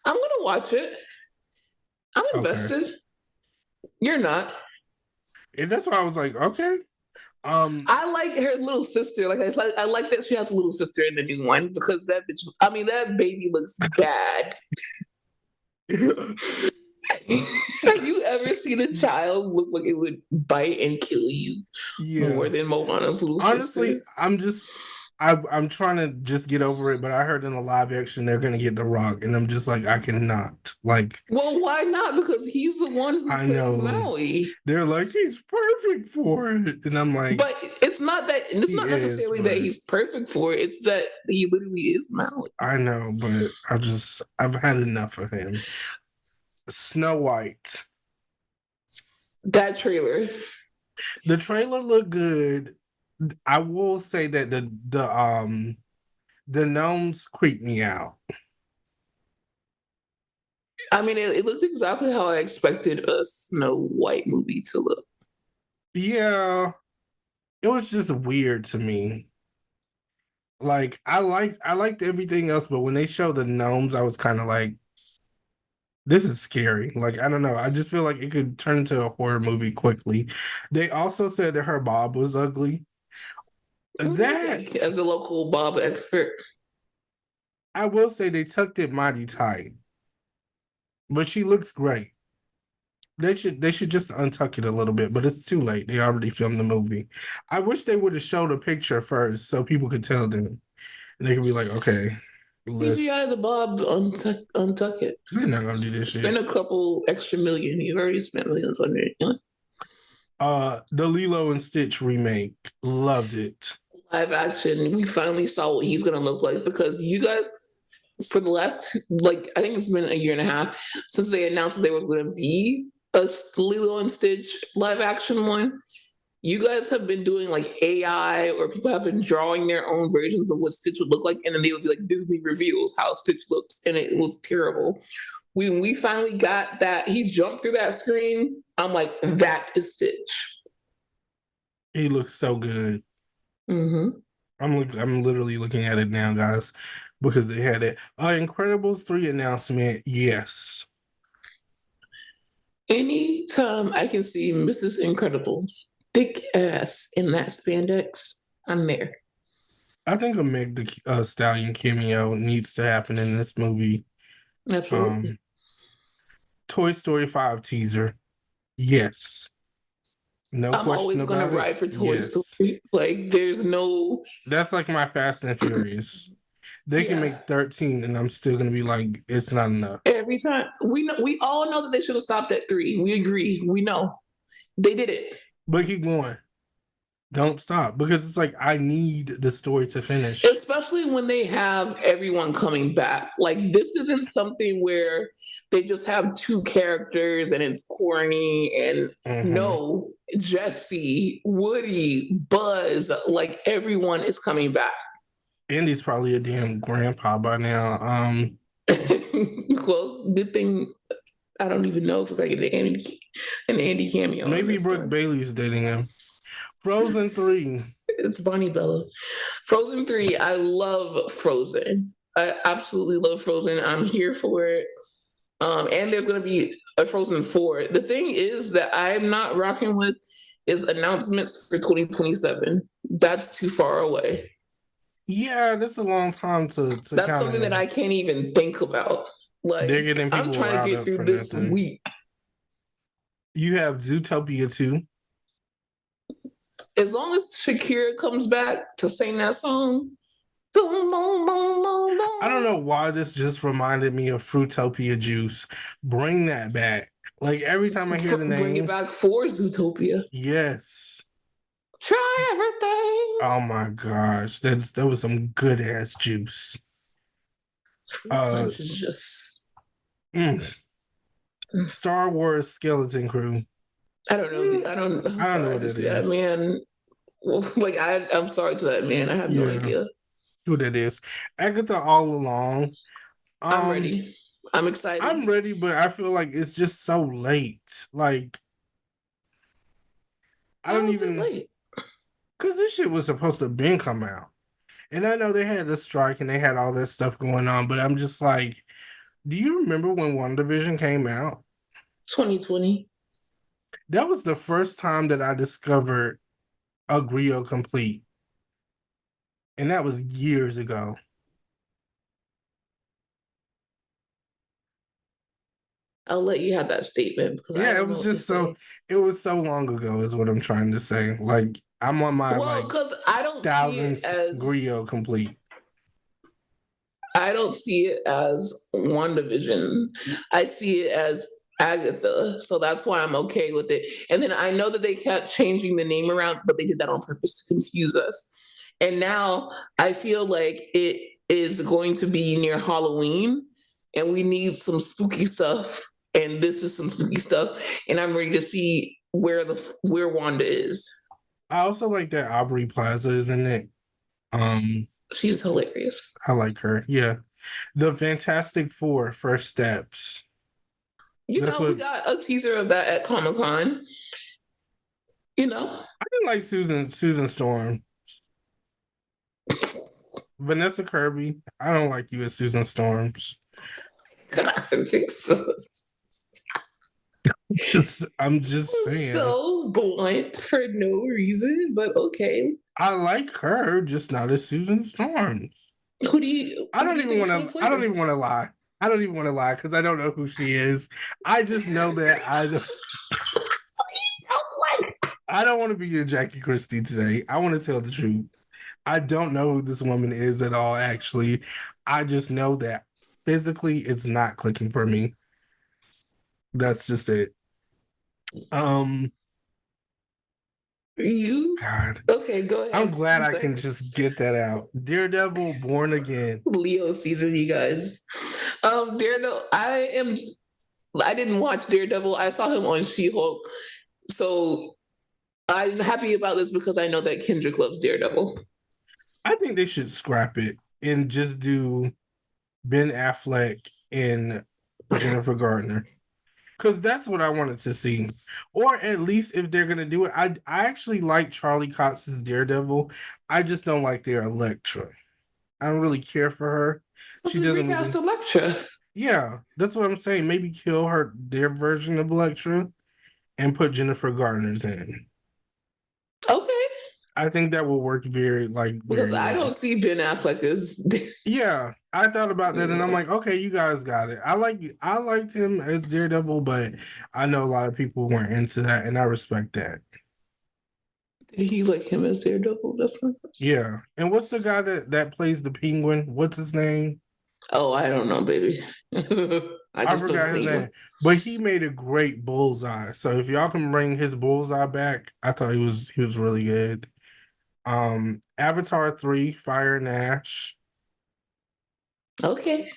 I'm gonna watch it. I'm Okay, invested. You're not. and that's why I was like, okay. I like her little sister. I like that she has a little sister in the new one because that bitch. I mean, that baby looks bad. Have you ever seen a child look like it would bite and kill you more Yeah. than Moana's little Honestly, sister? I'm trying to just get over it, but I heard in the live action they're gonna get The Rock, and I'm just like, I cannot. Like, Well, why not? Because he's the one who I plays know Maui. they're like, he's perfect for it, and I'm like, But it's not that. It's he not is, necessarily that but he's perfect for it. It's that he literally is Maui. I know, but I've had enough of him. Snow White. That trailer. The trailer looked good. I will say that the gnomes creep me out. I mean, it looked exactly how I expected a Snow White movie to look. Yeah, it was just weird to me. Like I liked everything else, but when they showed the gnomes, I was kind of like, this is scary. Like, I don't know. I just feel like it could turn into a horror movie quickly. They also said that her Bob was ugly. What do you think, That as a local Bob expert? I will say they tucked it mighty tight, but she looks great. They should just untuck it a little bit, but it's too late. They already filmed the movie. I wish they would have showed a picture first so people could tell them. And they could be like, okay, CGI let's. the Bob, untuck it. They're not gonna do this Spend shit. a couple extra million. You've already spent millions on it. The Lilo and Stitch remake, loved it. Live action, we finally saw what he's gonna look like because you guys, for the last like I think it's been a year and a half since they announced that there was gonna be a Lilo and Stitch live action one. You guys have been doing like AI, or people have been drawing their own versions of what Stitch would look like, and then they would be like, Disney reveals how Stitch looks, and it was terrible. When we finally got that, he jumped through that screen. I'm like, that is Stitch. He looks so good. Mm-hmm. I'm literally looking at it now, guys, because they had it. Incredibles 3 announcement. Yes. Anytime I can see Mrs. Incredible's thick ass in that spandex, I'm there. I think a Meg the Stallion cameo needs to happen in this movie. Absolutely. Um, Toy Story 5 teaser. Yes. No I'm question always gonna about it. ride for Toy Yes. Story. Like, there's no, That's like my Fast and Furious. They can yeah. make 13 and I'm still gonna be like, it's not enough. Every time we all know that they should have stopped at 3. We agree. We know they did it. But keep going. Don't stop. Because it's like I need the story to finish. Especially when they have everyone coming back. Like, this isn't something where they just have two characters and it's corny. And Mm-hmm. no, Jesse, Woody, Buzz, like everyone is coming back. Andy's probably a damn grandpa by now. Well, good thing I don't even know if I get an Andy cameo in Maybe this Brooke one. Bailey's dating him. Frozen 3. It's Bonnie Bella. Frozen 3, I love Frozen. I absolutely love Frozen. I'm here for it. And there's going to be a Frozen 4. The thing is that I'm not rocking with is announcements for 2027. That's too far away. Yeah, that's a long time to That's kind something that of. I can't even think about. They're Like, getting I'm people trying to riled get up through for this nothing. week. You have Zootopia 2. As long as Shakira comes back to sing that song, boom, boom, boom, boom, I don't boom. know why this just reminded me of Fruitopia Juice. Bring that back. Like every time I hear the Bring it name, back for Zootopia. yes. Try everything. Oh my gosh, that was some good ass juice. Fruit Uh, Punch is just. mm, Star Wars Skeleton Crew. I don't know. I don't. I'm I don't know sorry. what it Just that is. man. Like I'm sorry to that man. I have no Yeah, idea. who that is? Agatha All Along. I'm Um, ready. I'm excited. I'm ready, but I feel like it's just so late. Like I don't How is it even late? because this shit was supposed to been come out. And I know they had a strike and they had all that stuff going on, but I'm just like, do you remember when WandaVision came out? 2020. That was the first time that I discovered a Griot Complete. And that was years ago. I'll let you have that statement because I Yeah, don't know what to say. it was so long ago, is what I'm trying to say. Like, I'm on my Well, like because I don't see it thousandth as Griot Complete. I don't see it as WandaVision. I see it as Agatha. So that's why I'm okay with it. And then I know that they kept changing the name around, but they did that on purpose to confuse us. And now I feel like it is going to be near Halloween and we need some spooky stuff. And this is some spooky stuff. And I'm ready to see where Wanda is. I also like that Aubrey Plaza is in it. Um, She's hilarious. I like her. Yeah. The Fantastic Four First Steps. You That's know, we what got a teaser of that at Comic Con. You know, I didn't like Susan Storm. Vanessa Kirby. I don't like you as Susan Storms. Jesus. I'm just saying. So blunt for no reason, but okay. I like her, just not as Susan Storms. Who do you think is gonna play I don't her? even want to lie. I don't even want to lie because I don't know who she is. I just know that I don't want to be your Jackie Christie today. I want to tell the truth. I don't know who this woman is at all, actually. I just know that physically it's not clicking for me. That's just it. Um, You God. okay, go I'm ahead. glad I can just Next. get that out. Daredevil Born Again. Leo season, you guys. Daredevil, I didn't watch Daredevil. I saw him on She-Hulk. So I'm happy about this because I know that Kendrick loves Daredevil. I think they should scrap it and just do Ben Affleck and Jennifer Gardner. Because that's what I wanted to see. Or at least if they're gonna do it, I actually like Charlie Cox's Daredevil. I just don't like their Elektra. I don't really care for her. So She they doesn't recast really. Elektra. Yeah, that's what I'm saying. Maybe kill her their version of Elektra and put Jennifer Gardner's in. Okay. I think that will work Because very I don't well. see Ben Affleck as Yeah, I thought about that and I'm like, okay, you guys got it. I liked him as Daredevil, but I know a lot of people weren't into that and I respect that. did he like him as Daredevil? That's my question. Yeah. And what's the guy that plays the penguin? What's his name? Oh, I don't know, baby. I I just know the forgot his penguin. name. But he made a great bullseye. So if y'all can bring his bullseye back, I thought he was really good. Avatar 3, Fire and Ash. Okay.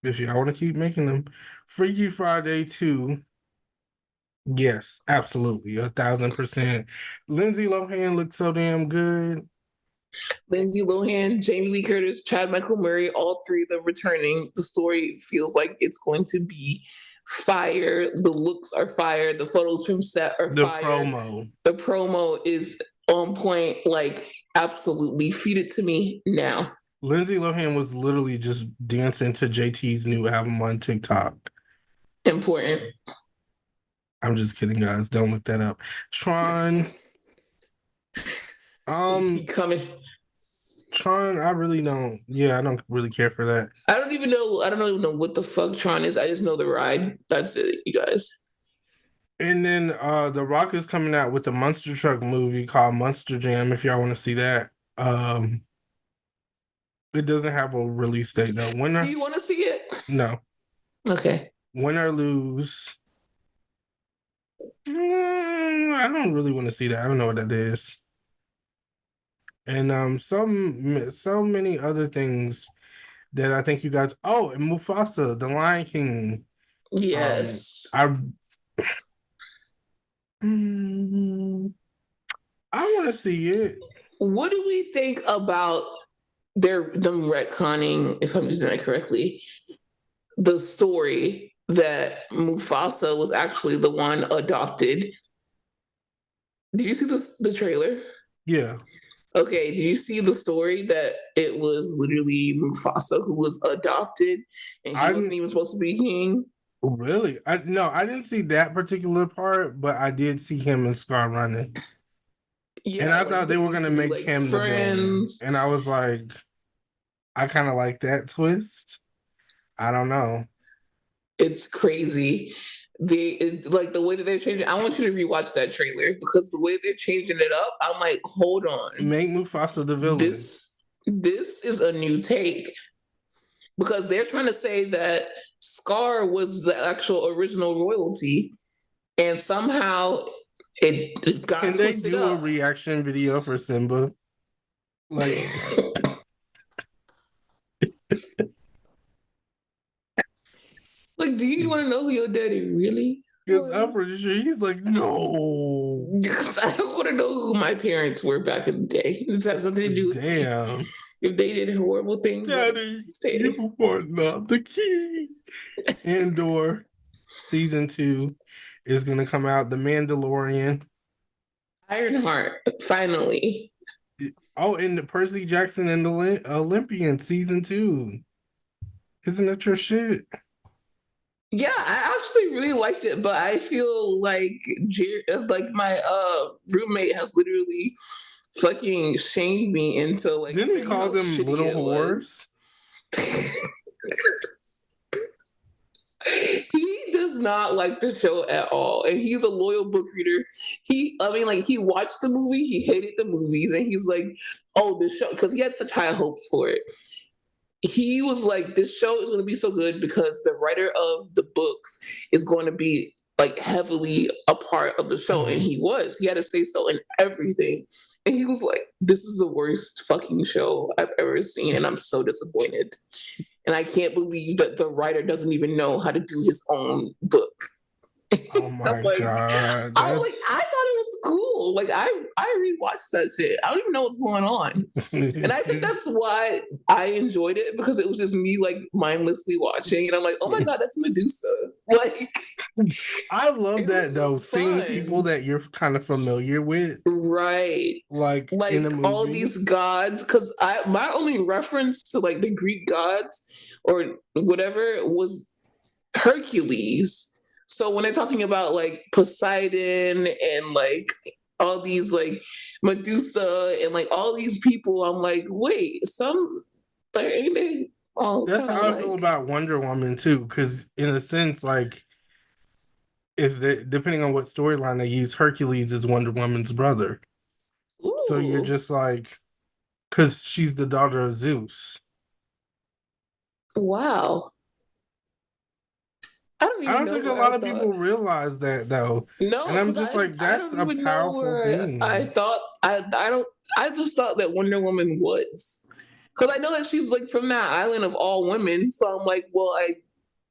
If y'all want to keep making them. Freaky Friday 2. Yes, absolutely. 1,000%. Lindsay Lohan looked so damn good. Lindsay Lohan, Jamie Lee Curtis, Chad Michael Murray, all three of them returning. The story feels like it's going to be fire. The looks are fire. The photos from set are The fire. promo. The promo is on point. Like, absolutely. Feed it to me now. Lindsay Lohan was literally just dancing to JT's new album on TikTok. Important. I'm just kidding, guys. Don't look that up. Tron. JT coming. Tron, I really don't. Yeah, I don't really care for that. I don't even know what the fuck Tron is. I just know the ride. That's it, you guys. And then The Rock is coming out with a monster truck movie called Monster Jam, if y'all want to see that. It doesn't have a release date though. Do you want to see it? No. Okay. Win or lose. I don't really want to see that. I don't know what that is. And so many other things that I think you guys. Oh, and Mufasa, the Lion King. Yes. I want to see it. What do we think about them retconning, if I'm using that correctly, the story that Mufasa was actually the one adopted? Did you see the trailer? Yeah. Okay, did you see the story that it was literally Mufasa who was adopted and he wasn't even supposed to be king? Really? I didn't see that particular part, but I did see him and Scar running. Yeah, and I thought they were gonna make him the villain. And I was like, I kind of like that twist. I don't know. It's crazy. Like the way that they're changing. I want you to rewatch that trailer because the way they're changing it up, I'm like, hold on. Make Mufasa the villain. This is a new take because they're trying to say that Scar was the actual original royalty, and somehow it got Can they do a reaction video for Simba? Like. Like, do you want to know who your daddy really was? Because I'm pretty sure he's like, no. Because I don't want to know who my parents were back in the day. This has something to do with Damn. Me. If they did horrible things. Daddy, you are not the king. Andor season 2 is going to come out. The Mandalorian. Ironheart, finally. Oh, and the Percy Jackson and the Olympian season 2. Isn't that your shit? Yeah, I actually really liked it, but I feel like my roommate has literally fucking shamed me into like. Didn't he call them little whores? He does not like the show at all, and he's a loyal book reader. He watched the movie, he hated the movies, and he's like, "Oh, this show," because he had such high hopes for it. He was like, this show is going to be so good because the writer of the books is going to be like heavily a part of the show. Mm-hmm. And he had to say so in everything. And he was like, this is the worst fucking show I've ever seen. And I'm so disappointed. And I can't believe that the writer doesn't even know how to do his own book. Oh my God. I thought it was cool. Like I rewatched that shit. I don't even know what's going on. And I think that's why I enjoyed it, because it was just me like mindlessly watching. And I'm like, oh my God, that's Medusa. Like, I love that though, seeing people that you're kind of familiar with. Right. Like in a movie. All these gods. Because my only reference to like the Greek gods or whatever was Hercules. So when they're talking about like Poseidon and like all these like Medusa and like all these people, I'm like, wait, that's how I feel about Wonder Woman too, because in a sense, like, depending on what storyline they use, Hercules is Wonder Woman's brother. Ooh. So you're just like, because she's the daughter of Zeus. Wow. I don't think a lot of people realize that though. No, and I'm just like, that's a powerful thing. I just thought that Wonder Woman was, because I know that she's like from that island of all women. So I'm like, well,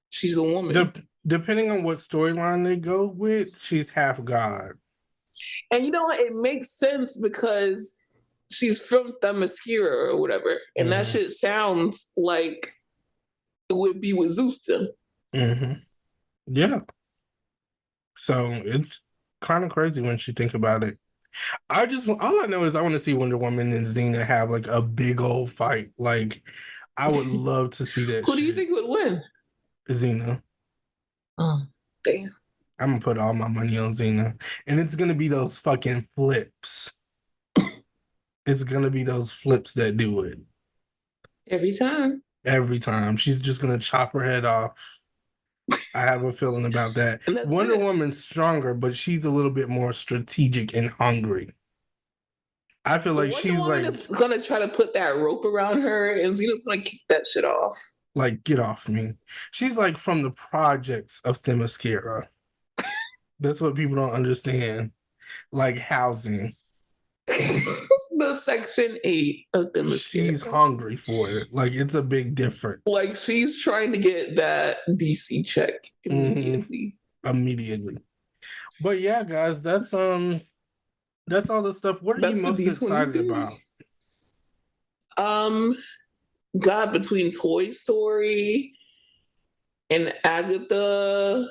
she's a woman. Depending on what storyline they go with, she's half god. And you know what? It makes sense because she's from Themyscira or whatever, and that shit sounds like it would be with Zeus. Mm-hmm. Yeah. So it's kind of crazy when you think about it. All I know is I want to see Wonder Woman and Xena have like a big old fight. Like, I would love to see that Who do you shit. think would win? Xena. Oh, damn. I'm gonna put all my money on Xena. And it's gonna be those fucking flips. It's gonna be those flips that do it. Every time. Every time. She's just gonna chop her head off. I have a feeling about that. And that's Wonder it. Woman's stronger, but she's a little bit more strategic and hungry. I feel like Wonder she's Woman is gonna try to put that rope around her, and Xena's gonna kick that shit off. like, get off me. She's like from the projects of Themyscira. That's what people don't understand. Like housing. The Section 8 of the She's Themyscira. hungry for it. Like it's a big difference. Like she's trying to get that DC check immediately. Immediately. But yeah, guys, that's all the stuff. What are you That's the most excited D23. about? God, between Toy Story and Agatha,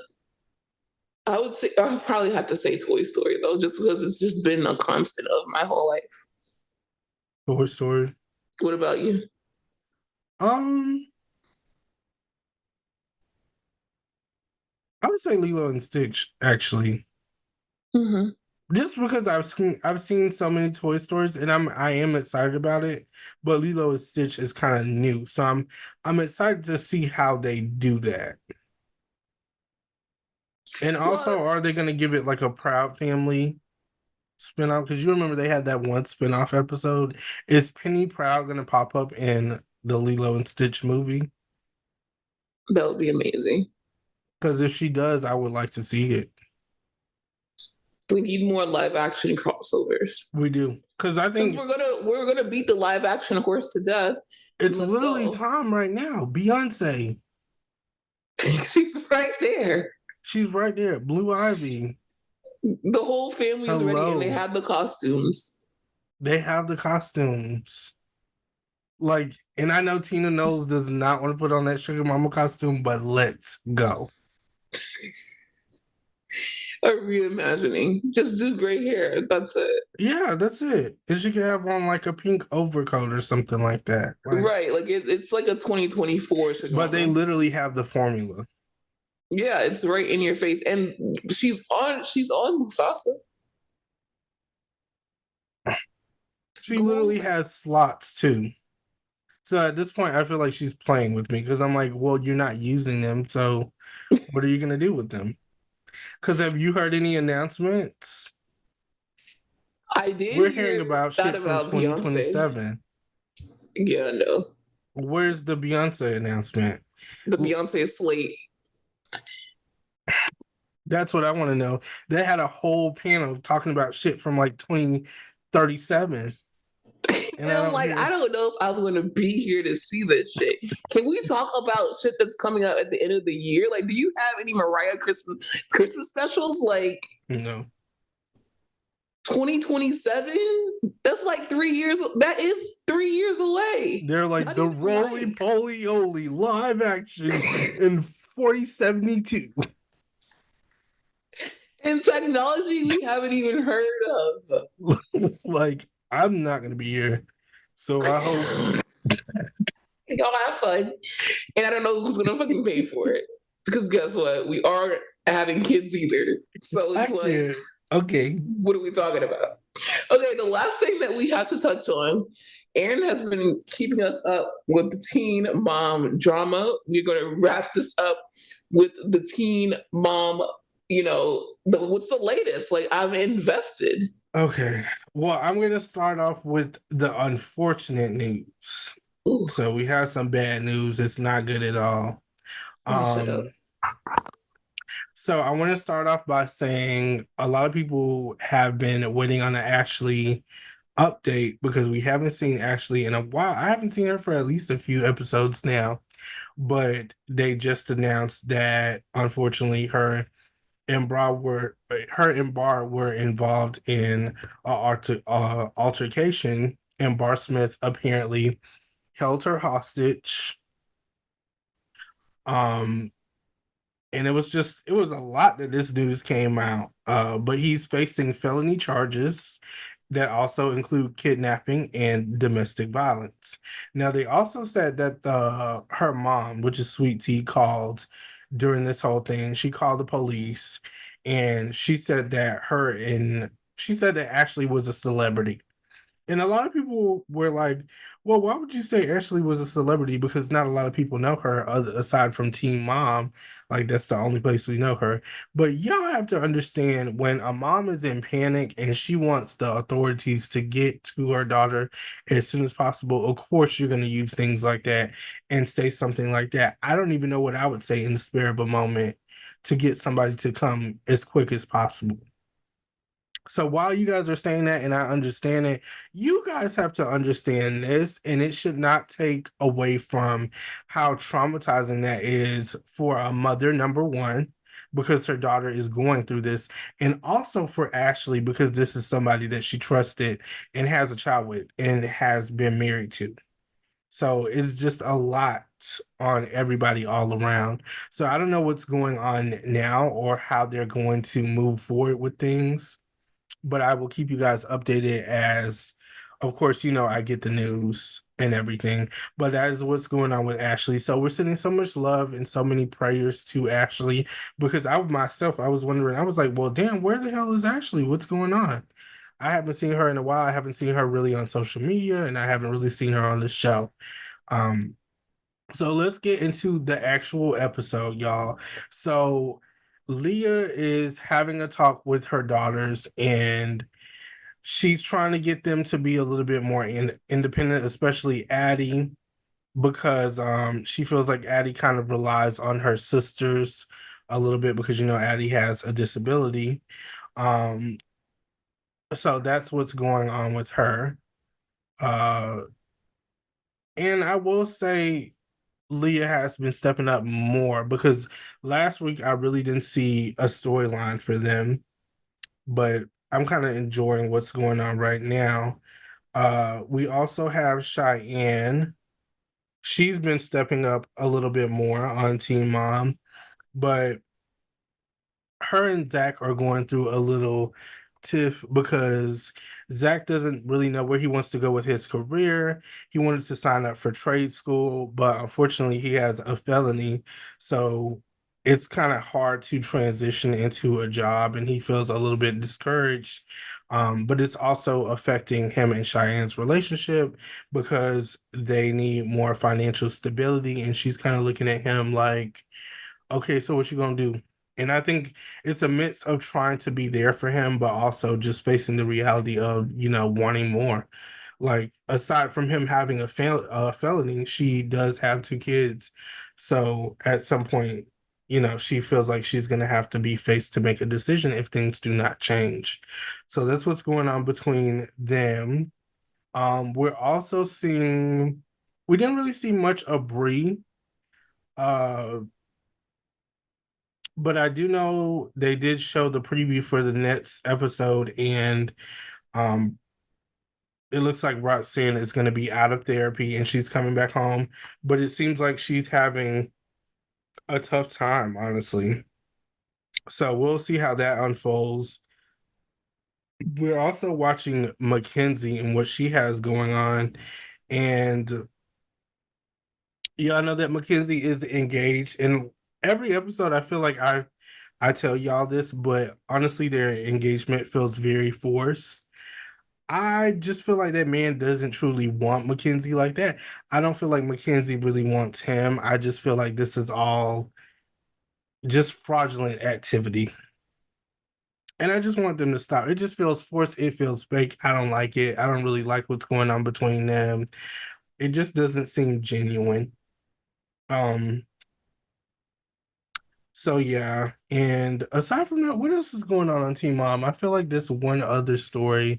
I would say I probably have to say Toy Story though, just because it's just been a constant of my whole life. Toy Story. What about you? Um, I would say Lilo and Stitch, actually. Mm-hmm. Just because I've seen so many Toy Stories and I am excited about it, but Lilo and Stitch is kind of new. So I'm excited to see how they do that. And also, Well, are they gonna give it like a Proud Family spinoff? Because you remember they had that one spinoff episode. Is Penny Proud gonna pop up in the Lilo and Stitch movie? that would be amazing. Because if she does, I would like to see it. We need more live action crossovers. We do. Because I Since think we're gonna beat the live action horse to death, it's let's literally go. time right now. Beyonce. She's right there. She's right there. Blue Ivy. The whole family is ready and they Hello. have the costumes. They have the costumes. Like, and I know Tina Knowles does not want to put on that Sugar Mama costume, but let's go. A reimagining. Just do gray hair. That's it. Yeah, that's it. And she could have on like a pink overcoat or something like that. Like, Right. Like it's like a 2024 but they Shagama. literally have the formula. Yeah, it's right in your face. And she's on Mufasa. She literally has slots too. So at this point, I feel like she's playing with me because I'm like, well, you're not using them. So what are you going to do with them? Because have you heard any announcements? I did We're hearing hear about that shit from about Beyonce. 2027. Yeah, no. Where's the Beyonce announcement? The Beyonce slate. That's what I want to know. They had a whole panel talking about shit from like 2037. And I'm like, I don't know if I'm gonna be here to see this shit. Can we talk about shit that's coming out at the end of the year? Like, do you have any Mariah Christmas specials? Like No. 2027? That's like 3 years. That is 3 years away. They're like Not the even roly like. poly oly live action in 4072. And technology we haven't even heard of. Like, I'm not gonna be here. So I hope Y'all have fun. And I don't know who's gonna fucking pay for it. Because guess what? We aren't having kids either. So it's like, okay. what are we talking about? Okay, the last thing that we have to touch on, Aaron has been keeping us up with the teen mom drama. We're going to wrap this up with the teen mom, what's the latest? Like, I'm invested. Okay. Well, I'm gonna start off with the unfortunate news. Ooh, So we have some bad news. It's not good at all. let me shut up. So I want to start off by saying a lot of people have been waiting on an Ashley update because we haven't seen Ashley in a while. I haven't seen her for at least a few episodes now, but they just announced that unfortunately her and Bar were involved in a altercation, and Bar Smith apparently held her hostage. Um, And it was a lot that this news came out. But he's facing felony charges that also include kidnapping and domestic violence. Now they also said that her mom, which is Sweet Tea, called during this whole thing. She called the police, and she said that Ashley was a celebrity. And a lot of people were like, well, why would you say Ashley was a celebrity? Because not a lot of people know her aside from Teen Mom. Like, that's the only place we know her. But y'all have to understand, when a mom is in panic and she wants the authorities to get to her daughter as soon as possible, of course, you're going to use things like that and say something like that. I don't even know what I would say in the spare of a moment to get somebody to come as quick as possible. So while you guys are saying that, and I understand it, you guys have to understand this, and it should not take away from how traumatizing that is for a mother, number one, because her daughter is going through this, and also for Ashley, because this is somebody that she trusted and has a child with and has been married to. So it's just a lot on everybody all around. So I don't know what's going on now or how they're going to move forward with things, but I will keep you guys updated as, of course, I get the news and everything. But that is what's going on with Ashley. So we're sending so much love and so many prayers to Ashley, because I was wondering, I was like, well, damn, where the hell is Ashley? What's going on? I haven't seen her in a while. I haven't seen her really on social media, and I haven't really seen her on the show. Um, so let's get into the actual episode, y'all. So Leah is having a talk with her daughters, and she's trying to get them to be a little bit more independent, especially Addie, because she feels like Addie kind of relies on her sisters a little bit, because Addie has a disability. Um, so that's what's going on with her. Uh, and I will say Leah has been stepping up more, because last week I really didn't see a storyline for them, but I'm kind of enjoying what's going on right now. We also have Cheyenne. She's been stepping up a little bit more on Teen Mom, but her and Zach are going through a little tiff, because Zach doesn't really know where he wants to go with his career. He wanted to sign up for trade school, but unfortunately he has a felony. So it's kind of hard to transition into a job, and he feels a little bit discouraged. But it's also affecting him and Cheyenne's relationship, because they need more financial stability. And she's kind of looking at him like, okay, so what you gonna do? And I think it's a mix of trying to be there for him, but also just facing the reality of, wanting more. Like, aside from him having a felony, she does have two kids. So at some point, she feels like she's gonna have to be faced to make a decision if things do not change. So that's what's going on between them. We're also seeing, we didn't really see much of Bree. Uh, But I do know they did show the preview for the next episode, and um, it looks like Roxanne is going to be out of therapy and she's coming back home. But it seems like she's having a tough time, honestly. So we'll see how that unfolds. We're also watching Mackenzie and what she has going on. And yeah, I know that Mackenzie is engaged. And every episode, I feel like I tell y'all this, but honestly, their engagement feels very forced. I just feel like that man doesn't truly want Mackenzie like that. I don't feel like Mackenzie really wants him. I just feel like this is all just fraudulent activity. And I just want them to stop. It just feels forced. It feels fake. I don't like it. I don't really like what's going on between them. It just doesn't seem genuine. Um, So yeah, and aside from that, what else is going on Team Mom? I feel like this one other story,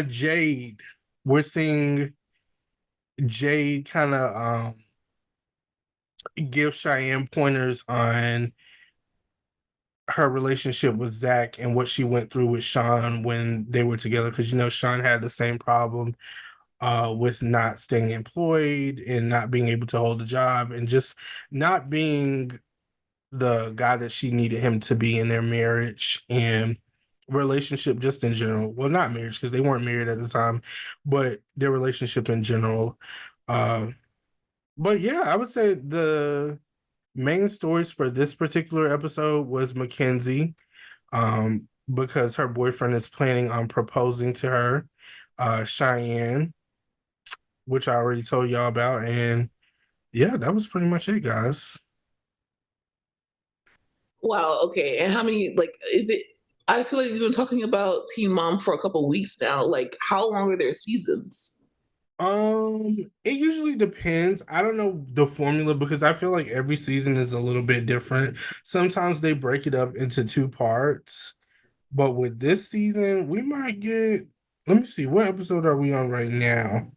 Jade. We're seeing Jade kind of give Cheyenne pointers on her relationship with Zach and what she went through with Sean when they were together. Because Sean had the same problem with not staying employed and not being able to hold a job, and just not being the guy that she needed him to be in their marriage and relationship just in general. Well, not marriage because they weren't married at the time, but their relationship in general. Uh, but yeah, I would say the main stories for this particular episode was Mackenzie, because her boyfriend is planning on proposing to her. Cheyenne, which I already told y'all about, and yeah, that was pretty much it, guys. Wow. Okay. And how many? Like, is it? I feel like we've been talking about Teen Mom for a couple weeks now. Like, how long are their seasons? Um, it usually depends. I don't know the formula because I feel like every season is a little bit different. Sometimes they break it up into two parts, but with this season, we might get. Let me see, what episode are we on right now?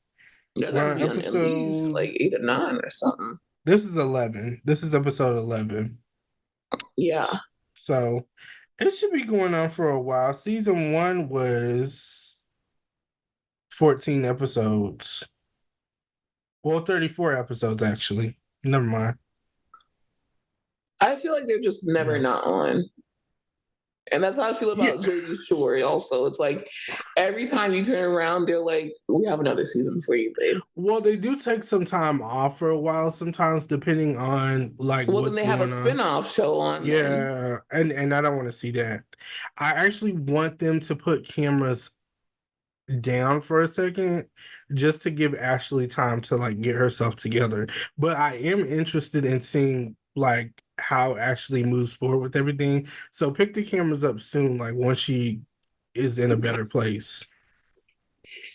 Y'all We're gotta on be on at least episode. like 8 or 9 or something. This is 11. This is episode 11. Yeah. So it should be going on for a while. Season one was 14 episodes. Well, 34 episodes actually. Never mind. I feel like they're just never Yeah. not on. And that's how I feel Yeah. about Jersey Shore also. It's like every time you turn around, they're like, we have another season for you, babe. Well, they do take some time off for a while sometimes, depending on like Well, then what's they have a going on. spin-off show on then. Yeah, and I don't want to see that. I actually want them to put cameras down for a second just to give Ashley time to like get herself together. But I am interested in seeing like how Ashley moves forward with everything. So pick the cameras up soon, like once she is in a better place.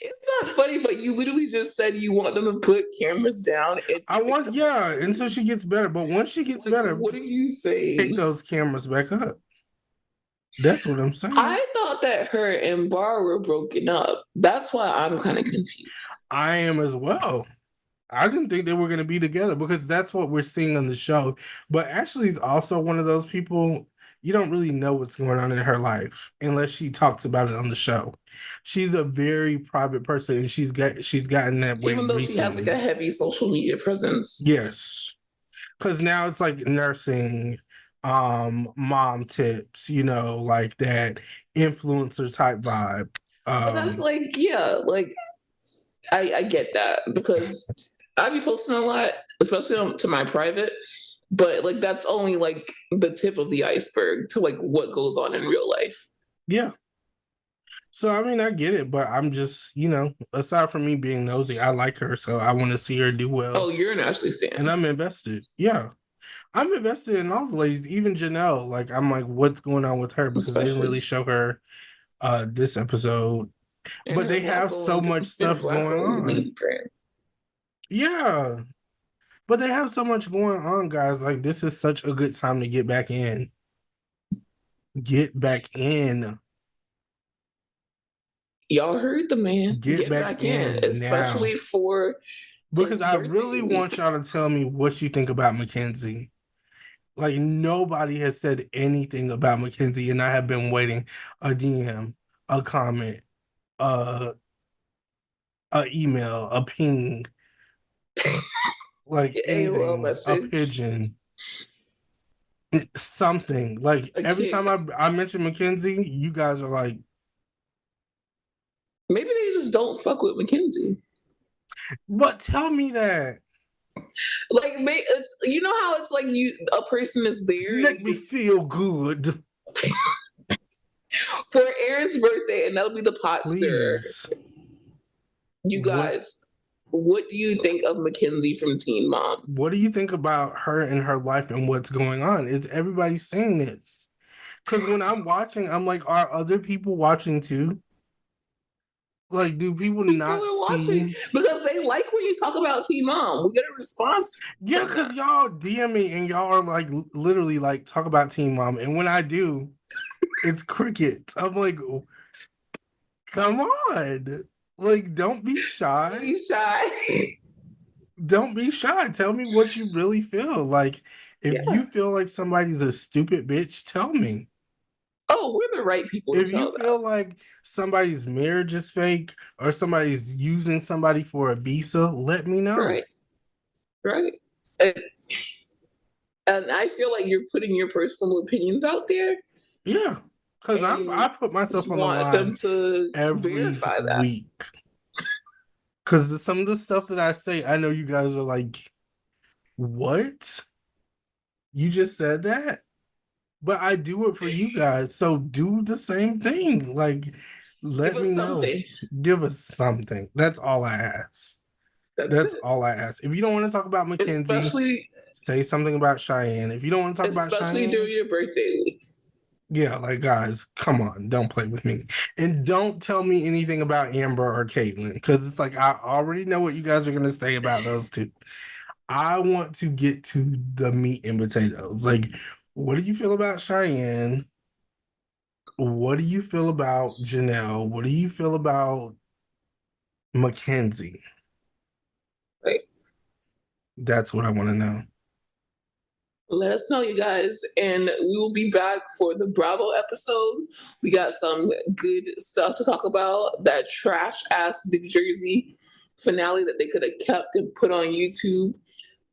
It's not funny, but you literally just said you want them to put cameras down and to I pick want, them up yeah, until soon. she gets better. But once she gets Like, better, what are you pick saying? those cameras back up. That's what I'm saying. I thought that her and Bar were broken up. That's why I'm kind of confused. I am as well. I didn't think they were going to be together because that's what we're seeing on the show. But Ashley's also one of those people you don't really know what's going on in her life unless she talks about it on the show. She's a very private person and she's gotten that way Even though she has like a recently. heavy social media presence. Yes. Cuz now it's like nursing, mom tips, like that influencer type vibe. But that's Um like, yeah, like I get that because I be posting a lot, especially to my private. But like that's only like the tip of the iceberg to like what goes on in real life. yeah. So I mean, I get it, but I'm just, aside from me being nosy, I like her, so I want to see her do Oh, well, you're an Ashley and stan, I'm invested. Yeah, I'm invested in all the ladies, even Janelle. Like, I'm like, what's going on with her because they didn't especially really show her this episode, and but her they black have so owned much and stuff black going owned on. lead brand. Yeah, but they have so much going on, guys. Like, this is such a good time to get back in. Get back in. Y'all heard the man. Get Get back back in, in now. especially for Because his I birthday really want week. y'all to tell me what you think about Mackenzie. Like nobody has said anything about Mackenzie, and I have been waiting a DM, a comment, uh, a email, a ping, like AOL anything, a message, pigeon, something. Like a every time kick. I mention Mackenzie, you guys are like, Maybe they just don't fuck with Mackenzie. "But tell me that. Like, it's you know how it's like you a person is there and Make you me just feel good, for Aaron's birthday, and that'll be the pot stirrer. please." You What guys, what do you think of Mackenzie from Teen Mom? What do you think about her and her life and what's going on? Is everybody saying this? Because when I'm watching, I'm like, are other people watching too? Like, do people People not are watching see? because they like when you talk about Teen Mom. We get a response Yeah, from because that. y'all DM me and y'all are like, literally, like, talk about Teen Mom. And when I do, it's crickets. I'm like, "Oh, come on. Like, don't be Don't shy. be shy. Don't be shy. Tell me what you really feel. Like, if Yeah. you feel like somebody's a stupid bitch, tell me. Oh, we're the right people to If you tell that. feel like somebody's marriage is fake or somebody's using somebody for a visa, let me know. Right. Right. And And I feel like you're putting your personal opinions out there. Yeah, because I put myself on the Want them line to every verify that. week. Because some of the stuff that I say, I know you guys are like, what? You just said that? But I do it for you guys. So do the same thing. Like, let me know. Something. Give us something. That's all I ask. That's all I ask. If you don't want to talk about Mackenzie, say something about Cheyenne. If you don't want to talk about Cheyenne, especially during your birthday week. Yeah, like, guys, come on, don't play with me. And don't tell me anything about Amber or Caitlyn, because it's like, I already know what you guys are going to say about those two. I want to get to the meat and potatoes. Like, what do you feel about Cheyenne? What do you feel about Janelle? What do you feel about Mackenzie? Right. That's what I want to know. Let us know, you guys, and we will be back for the Bravo episode. We got some good stuff to talk about. That trash ass New Jersey finale that they could have kept and put on YouTube.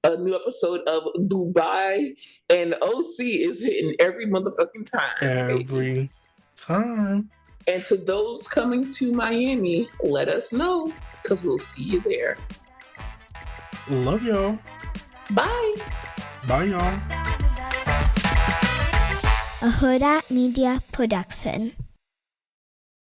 A new episode of Dubai, and OC is hitting every motherfucking time. Every time. And to those coming to Miami, let us know, because we'll see you there. Love y'all. Bye. Bye, y'all. A Hurrdat Media Production.